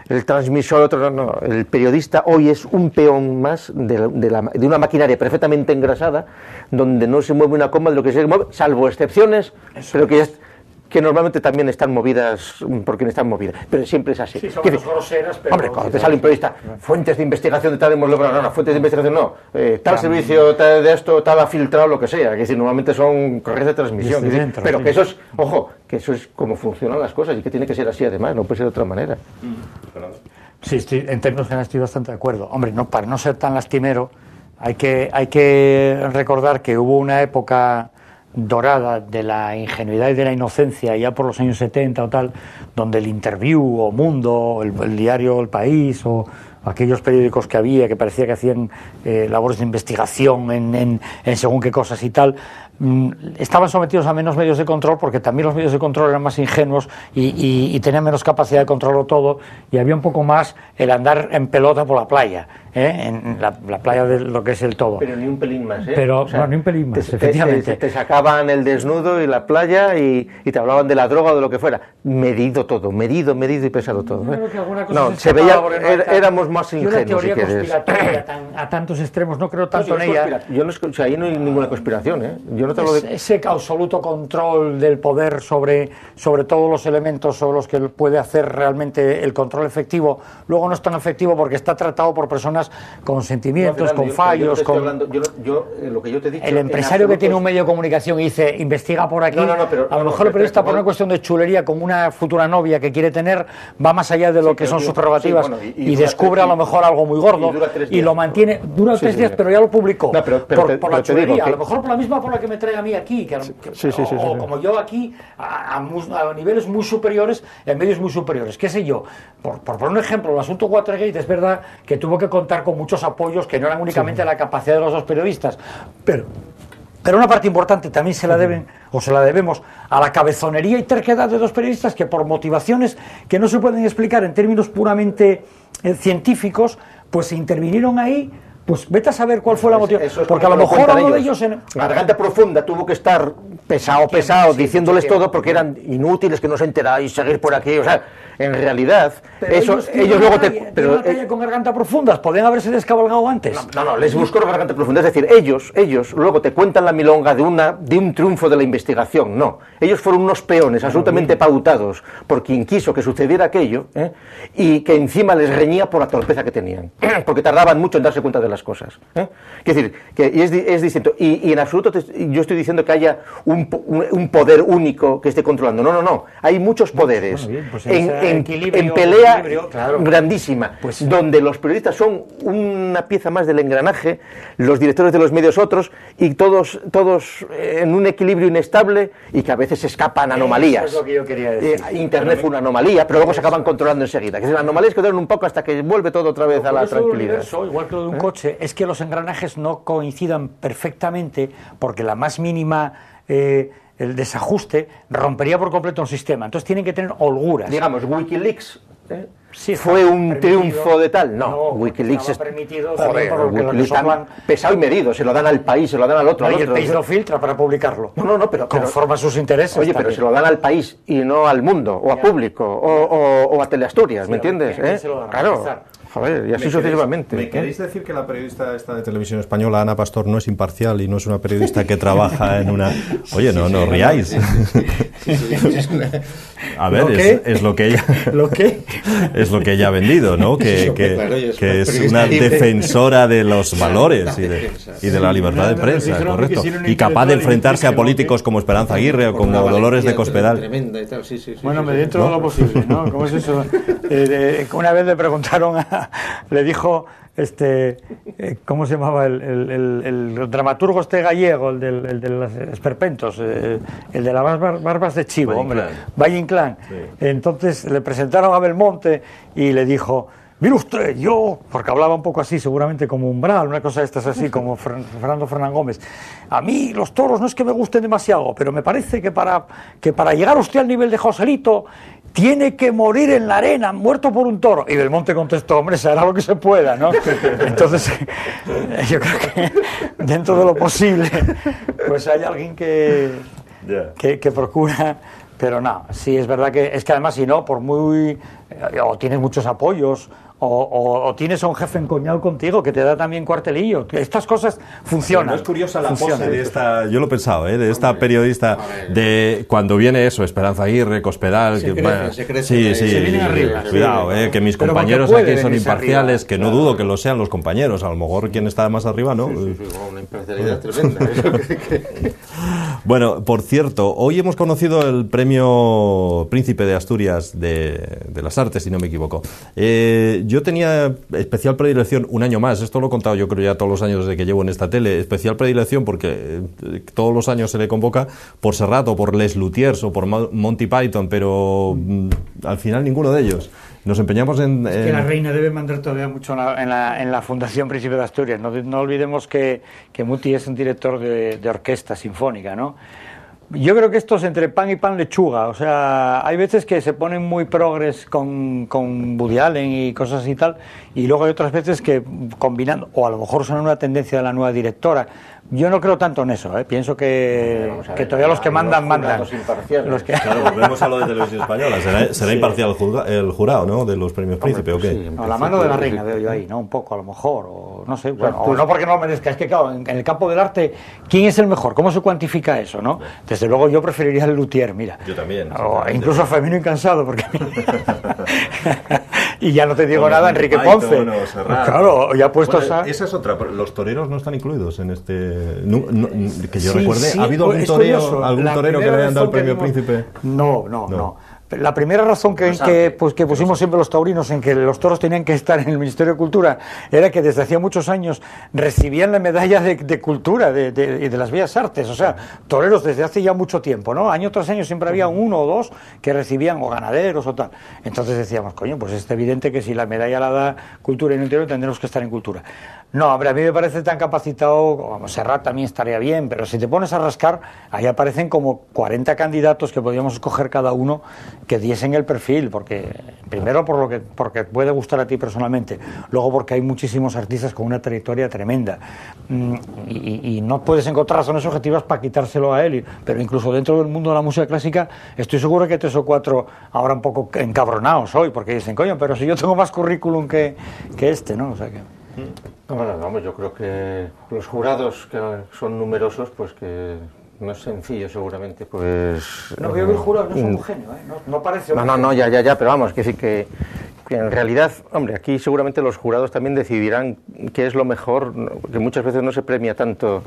el transmisor, no. El periodista hoy es un peón más de una maquinaria perfectamente engrasada, donde no se mueve una coma de lo que se mueve, salvo excepciones, pero que normalmente también están movidas por quien están movidas, pero siempre es así. Sí, son groseras, pero... Hombre, cuando te sale un periodista, fuentes de investigación de tal hemos logrado, no, fuentes de investigación no, tal servicio de esto, tal ha filtrado, lo que sea, que decir, normalmente son correos de transmisión, pero sí. Que eso es, ojo, que eso es como funcionan las cosas y que tiene que ser así además, no puede ser de otra manera. Sí, en términos generales estoy bastante de acuerdo. Hombre, no, para no ser tan lastimero, hay que recordar que hubo una época dorada de la ingenuidad y de la inocencia ya por los años 70 o tal, donde el Interview o Mundo, el diario El País o aquellos periódicos que había que parecía que hacían labores de investigación en según qué cosas y tal, estaban sometidos a menos medios de control, porque también los medios de control eran más ingenuos y tenían menos capacidad de controlarlo todo, y había un poco más el andar en pelota por la playa, en la playa de lo que es el todo. Pero ni un pelín más, Pero, o sea, no, ni un pelín más, efectivamente. Te sacaban el desnudo y la playa y te hablaban de la droga o de lo que fuera. Medido todo, medido y pesado todo. Creo que alguna cosa no, se veía, éramos más ingenuos, una teoría conspiratoria a tantos extremos, no creo tanto en ella. Ahí no hay ninguna conspiración, Yo no te hablo de... Ese absoluto control del poder sobre todos los elementos sobre los que puede hacer realmente el control efectivo, luego no es tan efectivo porque está tratado por personas con sentimientos, con fallos, lo que yo te he dicho, el empresario que tiene un medio de comunicación y dice investiga por aquí, pero a lo mejor el periodista por una cuestión de chulería con una futura novia que quiere tener va más allá de lo que son sus prerrogativas y descubre a lo mejor algo muy gordo y lo mantiene, dura 3 días, pero ya lo publicó por la chulería, a lo mejor por la misma por la que me trae a mí aquí, o como yo aquí a niveles muy superiores, en medios muy superiores, qué sé yo, por poner un ejemplo, el asunto Watergate es verdad que tuvo que contar con muchos apoyos que no eran únicamente la capacidad de los dos periodistas, pero una parte importante también se la debemos a la cabezonería y terquedad de 2 periodistas que por motivaciones que no se pueden explicar en términos puramente científicos, pues se intervinieron ahí Pues vete a saber cuál fue la motivación. Eso es Porque a lo mejor uno de ellos... Garganta Profunda tuvo que estar pesado, diciéndoles todo porque eran inútiles, que no se enteráis, seguir por aquí, o sea, en realidad, pero ellos luego te... Pero batalla con Garganta Profundas, podían haberse descabalgado antes. No, les buscó Garganta Profunda, es decir, ellos luego te cuentan la milonga de un triunfo de la investigación, no, ellos fueron unos peones absolutamente pautados por quien quiso que sucediera aquello, y que encima les reñía por la torpeza que tenían, porque tardaban mucho en darse cuenta de las cosas. Es decir, que es distinto. Y en absoluto yo estoy diciendo que haya un poder único que esté controlando. No. Hay muchos poderes. Bueno, bien, pues en pelea claro, grandísima, pues, donde los periodistas son una pieza más del engranaje, los directores de los medios otros, y todos en un equilibrio inestable y que a veces escapan anomalías. Eso es lo que yo quería decir. Internet fue una anomalía, pero luego se acaban controlando enseguida. Que las anomalías que duran un poco hasta que vuelve todo otra vez a la tranquilidad. Igual que lo de un coche, es que los engranajes no coincidan perfectamente porque la más mínima, el desajuste rompería por completo un sistema. Entonces tienen que tener holguras. Digamos, Wikileaks sí, fue un triunfo de tal. No, Wikileaks es permitido Wikileaks tan pesado y medido, se lo dan al país, se lo dan al otro. Y el país lo filtra para publicarlo. No, pero conforma sus intereses. Oye, pero se lo dan al país y no al mundo, o a público, o a Teleasturias, ¿me entiendes? Claro. Joder, y así sucesivamente. ¿Me queréis decir que la periodista esta de Televisión Española, Ana Pastor, no es imparcial y no es una periodista que trabaja en una... Oye, no riáis. A ver, es lo que ella... ¿Lo qué? Es lo que ella ha vendido, ¿no? Que es una defensora de los valores y de la libertad de prensa, correcto. Y capaz de enfrentarse a políticos como Esperanza Aguirre o como Dolores de Cospedal. Tremenda y tal, sí. Bueno, dentro de lo posible, ¿no? ¿Cómo es eso? Una vez le preguntaron le dijo ¿cómo se llamaba el dramaturgo gallego, el de los esperpentos, el de las barbas de chivo, hombre, Valle Inclán? Sí. Entonces le presentaron a Belmonte y le dijo: mire usted, yo, porque hablaba un poco así, seguramente como Umbral, una cosa de estas así, como Fernando Fernán Gómez, a mí los toros no es que me gusten demasiado, pero me parece que para llegar usted al nivel de Joselito tiene que morir en la arena, muerto por un toro. Y Belmonte contestó: hombre, se hará lo que se pueda, ¿no? Entonces, yo creo que dentro de lo posible, pues hay alguien que procura... Pero no, sí es verdad que además, si no, por muy... o tienes muchos apoyos, o tienes a un jefe encoñado contigo que te da también cuartelillo. Estas cosas funcionan. No es curiosa la pose de esta... Yo lo he pensado, de esta periodista, de cuando viene eso, Esperanza Aguirre, Cospedal... Se crece, se viene arriba. Cuidado, que mis compañeros aquí son imparciales, que no dudo que lo sean los compañeros. A lo mejor quien está más arriba, ¿no? Una imparcialidad tremenda. Bueno, por cierto, hoy hemos conocido el premio Príncipe de Asturias de las Artes, si no me equivoco. Yo tenía especial predilección un año más, esto lo he contado yo creo ya todos los años desde que llevo en esta tele, especial predilección porque todos los años se le convoca por Serrat o por Les Luthiers o por Monty Python, pero al final ninguno de ellos. Nos empeñamos en... Es que la reina debe mandar todavía mucho en la Fundación Príncipe de Asturias. No olvidemos que Muti es un director de orquesta sinfónica, ¿no? Yo creo que esto es entre pan y pan lechuga. O sea, hay veces que se ponen muy progres con Woody Allen y cosas así y tal, y luego hay otras veces que combinando, o a lo mejor son una tendencia de la nueva directora. Yo no creo tanto en eso, pienso que todavía los que mandan. Claro, volvemos a lo de Televisión Española. ¿Será imparcial el jurado, ¿no? De los premios Príncipe, ¿o qué? Sí, no, la mano de la reina veo yo ahí, ¿no? Un poco, a lo mejor, o no sé. Bueno, o no porque no lo merezca, es que claro, en el campo del arte, ¿quién es el mejor? ¿Cómo se cuantifica eso, no? Desde luego yo preferiría el luthier, mira. Yo también. O incluso a Femino Incansado, porque... Y ya no te digo nada, Enrique Ponce. Claro, ya puestos a... Esa es otra, los toreros no están incluidos en este... que yo recuerde, ¿ha habido algún torero que le hayan dado el premio Príncipe? No. La primera razón que pusimos siempre los taurinos en que los toros tenían que estar en el Ministerio de Cultura era que desde hacía muchos años recibían la medalla de cultura de las bellas artes, o sea, toreros desde hace ya mucho tiempo, ¿no? Año tras año siempre había uno o dos que recibían, o ganaderos o tal. Entonces decíamos, coño, pues es evidente que si la medalla la da Cultura y no interior tendremos que estar en Cultura. No, hombre, a mí me parece tan capacitado, como Serrat también estaría bien, pero si te pones a rascar, ahí aparecen como 40 candidatos que podríamos escoger cada uno que diesen el perfil, porque primero porque puede gustar a ti personalmente, luego porque hay muchísimos artistas con una trayectoria tremenda, y no puedes encontrar razones objetivas para quitárselo a él, pero incluso dentro del mundo de la música clásica estoy seguro que hay 3 o 4 ahora un poco encabronados hoy, porque dicen, coño, pero si yo tengo más currículum que este, ¿no? O sea que... Bueno, vamos, yo creo que los jurados, que son numerosos, pues que no es sencillo seguramente, pues... No, yo que el jurado no es homogéneo, ¿eh? No parece... No, ya, pero vamos, que decir que en realidad, hombre, aquí seguramente los jurados también decidirán qué es lo mejor, que muchas veces no se premia tanto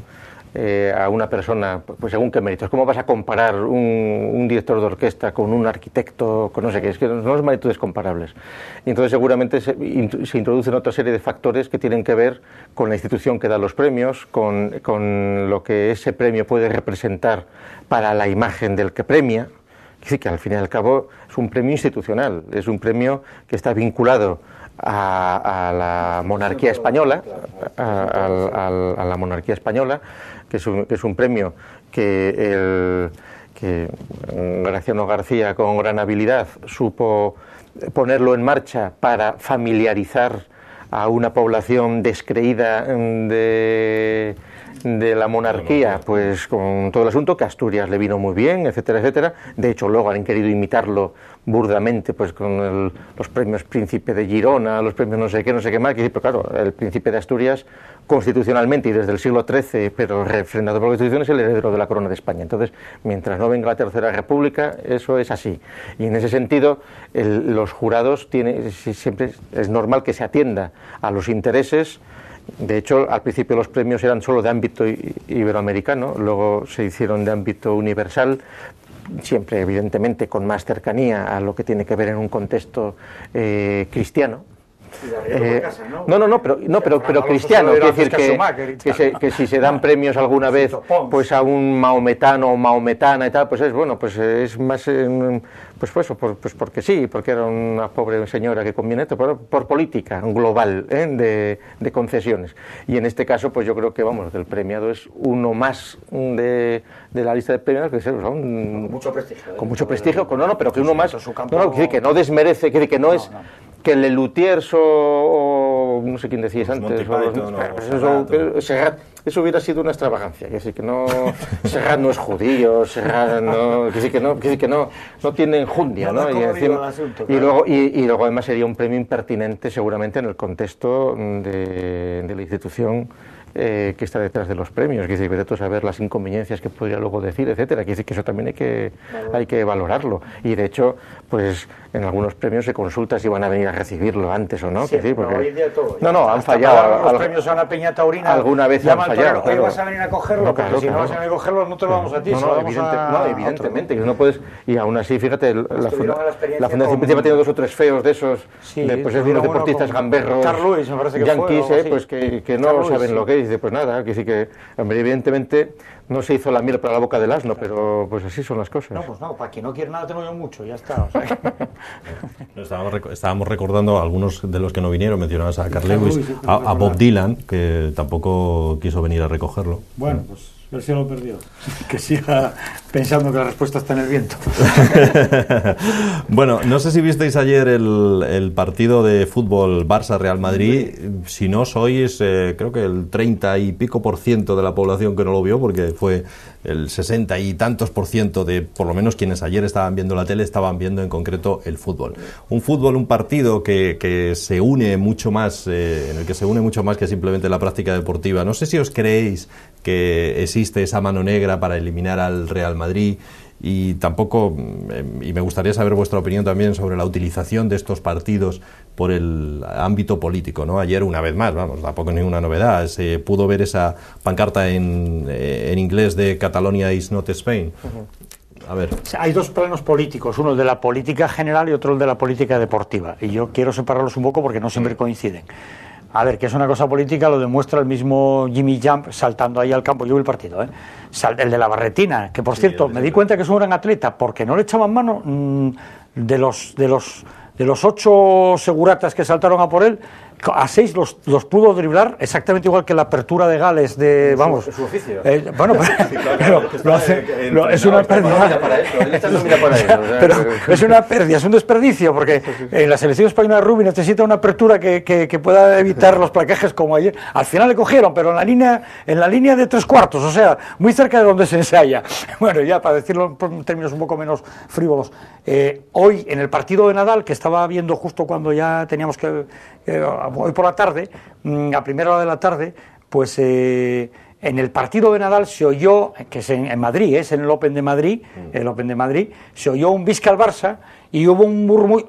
a una persona, pues según qué méritos. ¿Cómo vas a comparar un director de orquesta con un arquitecto, con no sé qué? Es que no son magnitudes comparables. Y entonces seguramente se introducen otra serie de factores que tienen que ver con la institución que da los premios, con lo que ese premio puede representar para la imagen del que premia. Así que al fin y al cabo es un premio institucional, es un premio que está vinculado a la monarquía española, a la monarquía española, que es un premio que Graciano García con gran habilidad supo ponerlo en marcha para familiarizar a una población descreída de la monarquía, pues con todo el asunto, que a Asturias le vino muy bien, etcétera, etcétera. De hecho, luego han querido imitarlo burdamente, pues con los premios Príncipe de Girona, los premios no sé qué más, pero claro, el Príncipe de Asturias, constitucionalmente y desde el siglo XIII, pero refrendado por la Constitución, es el heredero de la corona de España. Entonces, mientras no venga la Tercera República, eso es así. Y en ese sentido, los jurados siempre es normal que se atienda a los intereses. De hecho, al principio los premios eran solo de ámbito iberoamericano, luego se hicieron de ámbito universal, siempre evidentemente con más cercanía a lo que tiene que ver en un contexto cristiano. Pero cristiano, quiere decir que si se dan premios alguna vez pues a un maometano o maometana y tal, pues es bueno, pues es más pues porque sí, porque era una pobre señora que conviene esto, por política global de concesiones. Y en este caso, pues yo creo que vamos, el premiado es uno más de la lista de premios, que son con mucho prestigio, pero que uno más, que no desmerece, que no es que Lelutiers o no sé quién decías antes, eso hubiera sido una extravagancia, que no, Serrat no es judío, Serrat no, que no tiene enjundia, ¿no? Y luego además sería un premio impertinente seguramente en el contexto de la institución que está detrás de los premios, que es decir, de saber las inconveniencias que podría luego decir, etcétera, que eso también hay que valorarlo. Y de hecho, pues en algunos premios se consulta si van a venir a recibirlo antes o no. Sí, decir, porque... hoy en día todo. No, han fallado. Los premios a una Peña Taurina. Alguna vez han fallado. Hoy vas a venir a cogerlo, porque si no vas a venir a cogerlo, no te lo vamos a ti. Evidentemente, que no puedes. Y aún así, fíjate, la Fundación Principal tiene 2 o 3és feos de esos, pues es unos deportistas gamberros, yanquis, pues que no saben lo que es. Pues nada, que sí que, hombre, evidentemente no se hizo la miel para la boca del asno, pero pues así son las cosas. No, pues no, para quien no quiere nada tengo yo mucho, ya está. O sea. Estábamos recordando algunos de los que no vinieron, mencionabas a Carl Lewis, a Bob Dylan, que tampoco quiso venir a recogerlo. Bueno, pues el cielo perdió. Que siga pensando que la respuesta está en el viento. Bueno, no sé si visteis ayer el partido de fútbol Barça-Real Madrid. Si no sois, creo que el 30 y pico % de la población que no lo vio, porque fue el 60 y tantos % de, por lo menos quienes ayer estaban viendo la tele, estaban viendo en concreto el fútbol. Un partido que se une mucho más, en el que se une mucho más que simplemente la práctica deportiva. No sé si os creéis que existe esa mano negra para eliminar al Real Madrid, y tampoco, y me gustaría saber vuestra opinión también sobre la utilización de estos partidos por el ámbito político, ¿no? Ayer, una vez más, vamos, tampoco es ninguna novedad, se pudo ver esa pancarta en inglés de Catalonia is not Spain. A ver. Hay 2 planos políticos, uno el de la política general y otro el de la política deportiva, y yo quiero separarlos un poco porque no siempre coinciden. A ver, que es una cosa política lo demuestra el mismo Jimmy Jump saltando ahí al campo. Yo vi el partido, el de la barretina, que por cierto me di cuenta que es un gran atleta porque no le echaban mano de los 8 seguratas que saltaron a por él. a 6 los pudo driblar exactamente igual que la apertura de Gales de, vamos, es su oficio. Bueno, pero lo hace, es una pérdida. Pero es una pérdida, es un desperdicio, porque en la selección española de rugby necesita una apertura que pueda evitar los placajes como ayer. Al final le cogieron, pero en la línea de 3/4, o sea, muy cerca de donde se ensaya. Bueno, ya para decirlo en términos un poco menos frívolos, hoy en el partido de Nadal, que estaba viendo justo cuando ya teníamos que, hoy por la tarde, a primera hora de la tarde, pues en el partido de Nadal se oyó, que es en Madrid, es en el Open de Madrid, se oyó un Vizca al Barça y hubo un murmullo,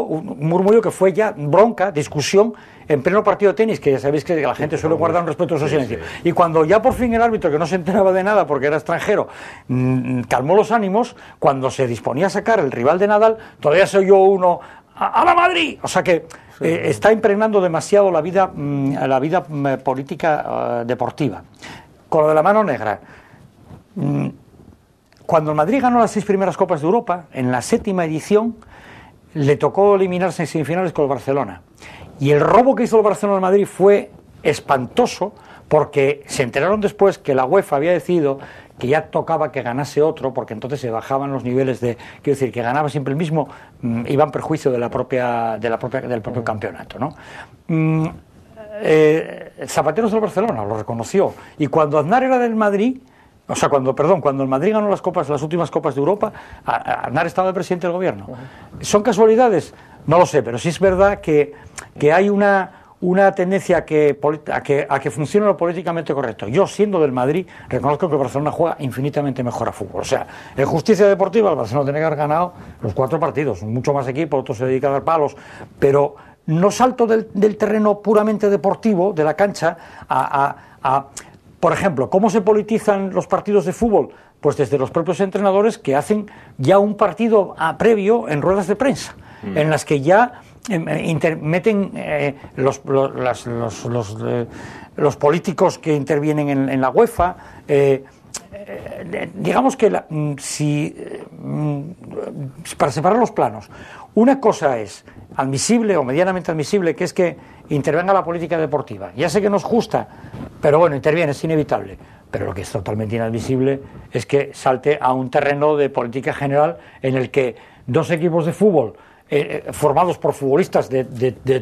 un murmullo que fue ya bronca, discusión, en pleno partido de tenis, que ya sabéis que la gente suele guardar un respetuoso silencio. Y cuando ya por fin el árbitro, que no se enteraba de nada porque era extranjero, calmó los ánimos, cuando se disponía a sacar el rival de Nadal, todavía se oyó uno, ¡a la Madrid! O sea que está impregnando demasiado la vida política deportiva. Con lo de la mano negra, cuando el Madrid ganó las 6 primeras Copas de Europa, en la 7ª edición le tocó eliminarse en semifinales con el Barcelona. Y el robo que hizo el Barcelona al Madrid fue espantoso, porque se enteraron después que la UEFA había decidido que ya tocaba que ganase otro, porque entonces se bajaban los niveles de, quiero decir, que ganaba siempre el mismo, iba en perjuicio del propio campeonato, ¿no? Zapatero es del Barcelona, lo reconoció, y cuando Aznar era del Madrid, o sea, cuando el Madrid ganó las últimas Copas de Europa, Aznar estaba de presidente del gobierno. ¿Son casualidades? No lo sé, pero sí es verdad que hay una tendencia a que funcione lo políticamente correcto. Yo, siendo del Madrid, reconozco que el Barcelona juega infinitamente mejor a fútbol. O sea, en justicia deportiva el Barcelona tiene que haber ganado los 4 partidos, mucho más equipo, otro se dedica a dar palos, pero no salto del terreno puramente deportivo, de la cancha, por ejemplo, ¿cómo se politizan los partidos de fútbol? Pues desde los propios entrenadores, que hacen ya un partido previo en ruedas de prensa, en las que ya meten los políticos que intervienen en la UEFA. Digamos que para separar los planos, una cosa es admisible o medianamente admisible, que es que intervenga la política deportiva. Ya sé que nos gusta, pero bueno, interviene, es inevitable. Pero lo que es totalmente inadmisible es que salte a un terreno de política general en el que 2 equipos de fútbol formados por futbolistas de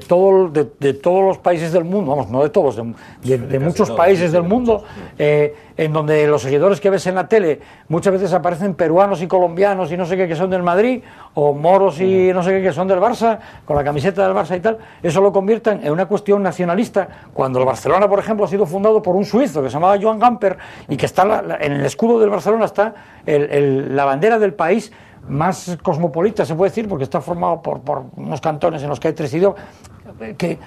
todos los países del mundo, vamos, no de todos, de muchos países del mundo, en donde los seguidores que ves en la tele muchas veces aparecen peruanos y colombianos y no sé qué que son del Madrid, o moros y no sé qué que son del Barça, con la camiseta del Barça y tal. Eso lo convierten en una cuestión nacionalista, cuando el Barcelona, por ejemplo, ha sido fundado por un suizo que se llamaba Joan Gamper, y que está en el escudo del Barcelona está la bandera del país más cosmopolita, se puede decir, porque está formado por unos cantones en los que hay 3 idiomas, que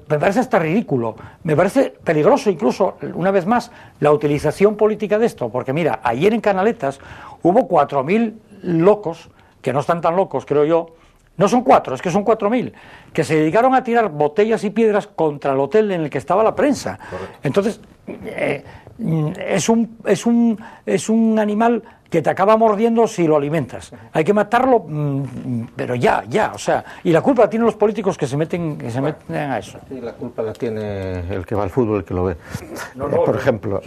me parece hasta ridículo, me parece peligroso incluso, una vez más, la utilización política de esto, porque mira, ayer en Canaletas hubo 4.000 locos, que no están tan locos, creo yo, no son 4, es que son 4.000, que se dedicaron a tirar botellas y piedras contra el hotel en el que estaba la prensa. Correcto. Entonces, es un animal que te acaba mordiendo si lo alimentas. Hay que matarlo, pero ya, o sea, y la culpa la tienen los políticos que se meten a eso. Sí, la culpa la tiene el que va al fútbol, el que lo ve. Por ejemplo,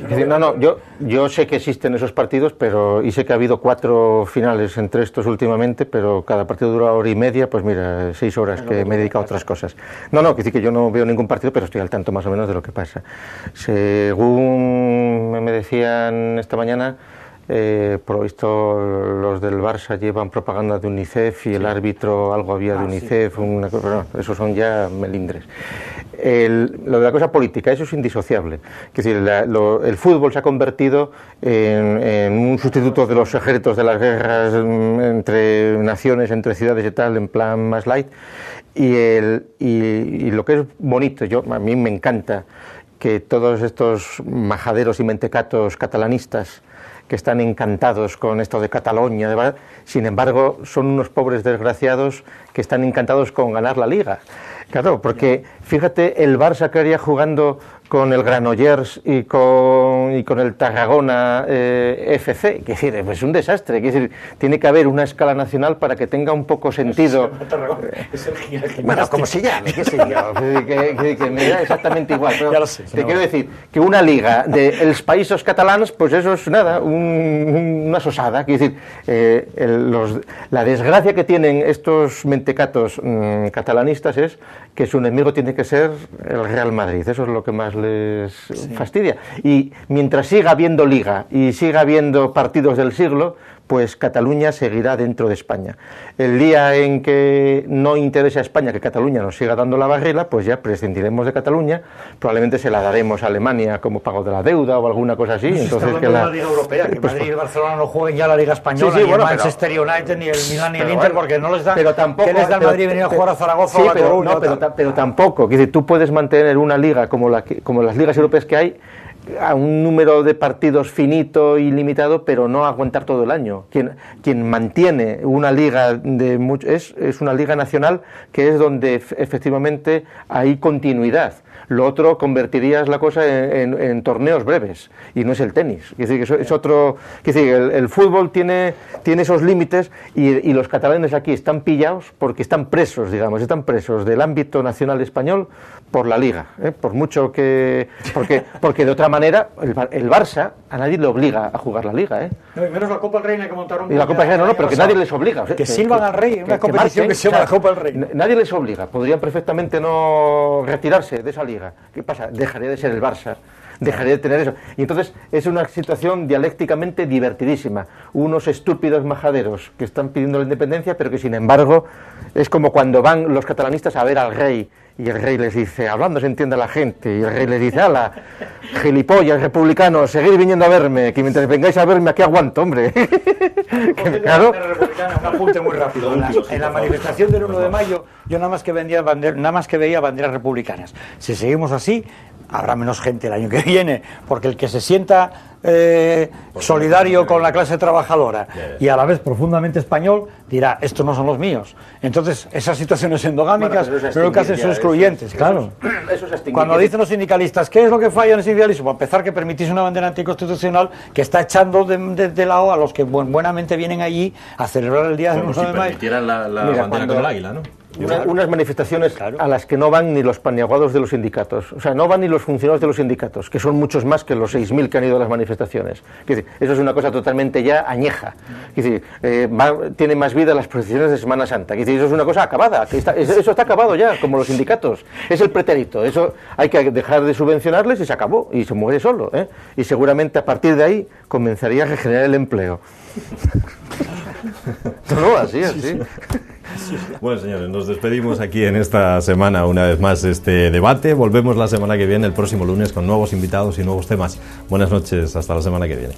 yo sé que existen esos partidos, y sé que ha habido 4 finales entre estos últimamente, pero cada partido dura 1 hora y media, pues mira, 6 horas que me he dedicado a otras cosas. Que decir que yo no veo ningún partido, pero estoy al tanto más o menos de lo que pasa. Según me decían esta mañana, por lo visto los del Barça llevan propaganda de UNICEF y el árbitro algo había de UNICEF, sí. Esos son ya melindres. Lo de la cosa política, eso es indisociable. Es decir, el fútbol se ha convertido en un sustituto de los ejércitos de las guerras entre naciones, entre ciudades y tal, en plan más light. Y lo que es bonito, a mí me encanta que todos estos majaderos y mentecatos catalanistas que están encantados con esto de Cataluña, ¿verdad? Sin embargo, son unos pobres desgraciados que están encantados con ganar la Liga. Claro, porque Fíjate el Barça que haría jugando con el Granollers y con el Tarragona FC, que es decir, es un desastre, que decir, tiene que haber una escala nacional para que tenga un poco sentido. Bueno, como se llame, qué sé yo, que me da exactamente igual, pero sé, te quiero decir que una liga de los países catalanes, pues eso es nada, una sosada, quiero decir, la desgracia que tienen estos mentecatos catalanistas es que su enemigo tiene que ser el Real Madrid, eso es lo que más les fastidia. Y mientras siga habiendo liga y siga habiendo partidos del siglo, pues Cataluña seguirá dentro de España. El día en que no interese a España que Cataluña nos siga dando la barrila, pues ya prescindiremos de Cataluña, probablemente se la daremos a Alemania como pago de la deuda o alguna cosa así. No, entonces que la Liga Europea, que Madrid y el Barcelona no jueguen ya la Liga Española, ni el Manchester United, ni el Milan, ni el Inter, porque no les da. Pero tampoco, ¿qué les da al Madrid venir a jugar a Zaragoza o a Coruña? Pero tampoco, es decir, tú puedes mantener una liga como las ligas europeas que hay, a un número de partidos finito y limitado, pero no aguantar todo el año. Quien mantiene una liga es una liga nacional, que es donde efectivamente hay continuidad. Lo otro convertirías la cosa en torneos breves, y no es el tenis. Es decir, que eso es otro. Es decir, el fútbol tiene esos límites, y los catalanes aquí están pillados porque están presos del ámbito nacional español por la liga, por mucho que. Porque de otra manera, el Barça a nadie le obliga a jugar la liga. No, y menos la Copa del Rey que montaron. Y la Copa del Rey no, pero que nadie les obliga. Que sirvan al Rey, una competición que se llama la Copa del Rey. Nadie les obliga, podrían perfectamente no retirarse de esa liga. ¿Qué pasa? Dejaría de ser el Barça, dejaría de tener eso. Y entonces es una situación dialécticamente divertidísima. Unos estúpidos majaderos que están pidiendo la independencia, pero que sin embargo es como cuando van los catalanistas a ver al rey, y el rey les dice, hablando se entiende la gente, y el rey les dice, ala, gilipollas, republicanos, seguid viniendo a verme, que mientras vengáis a verme aquí aguanto, hombre. Claro. Un apunte muy rápido. En la manifestación del 1 de mayo, yo nada más que veía banderas republicanas. Si seguimos así, habrá menos gente el año que viene, porque el que se sienta solidario con la clase trabajadora y a la vez profundamente español dirá, estos no son los míos. Entonces, esas situaciones endogámicas lo que hacen son excluyentes, claro. Cuando dicen los sindicalistas, ¿qué es lo que falla en el sindicalismo? Para empezar, que permitís una bandera anticonstitucional que está echando de lado a los que buenamente vienen allí a celebrar el día del 1 de mayo. Permitieran la bandera con el águila, ¿no? Unas manifestaciones a las que no van ni los paniaguados de los sindicatos, o sea, no van ni los funcionarios de los sindicatos, que son muchos más que los 6.000 que han ido a las manifestaciones. Es decir, eso es una cosa totalmente ya añeja. Es decir, tiene más vida las procesiones de Semana Santa. Es decir, eso es una cosa acabada, eso está acabado ya, como los sindicatos. Es el pretérito, eso hay que dejar de subvencionarles y se acabó, y se muere solo, ¿eh? Y seguramente a partir de ahí comenzaría a regenerar el empleo. No, así. Bueno, señores, nos despedimos aquí en esta semana una vez más este debate. Volvemos la semana que viene, el próximo lunes, con nuevos invitados y nuevos temas. Buenas noches, hasta la semana que viene.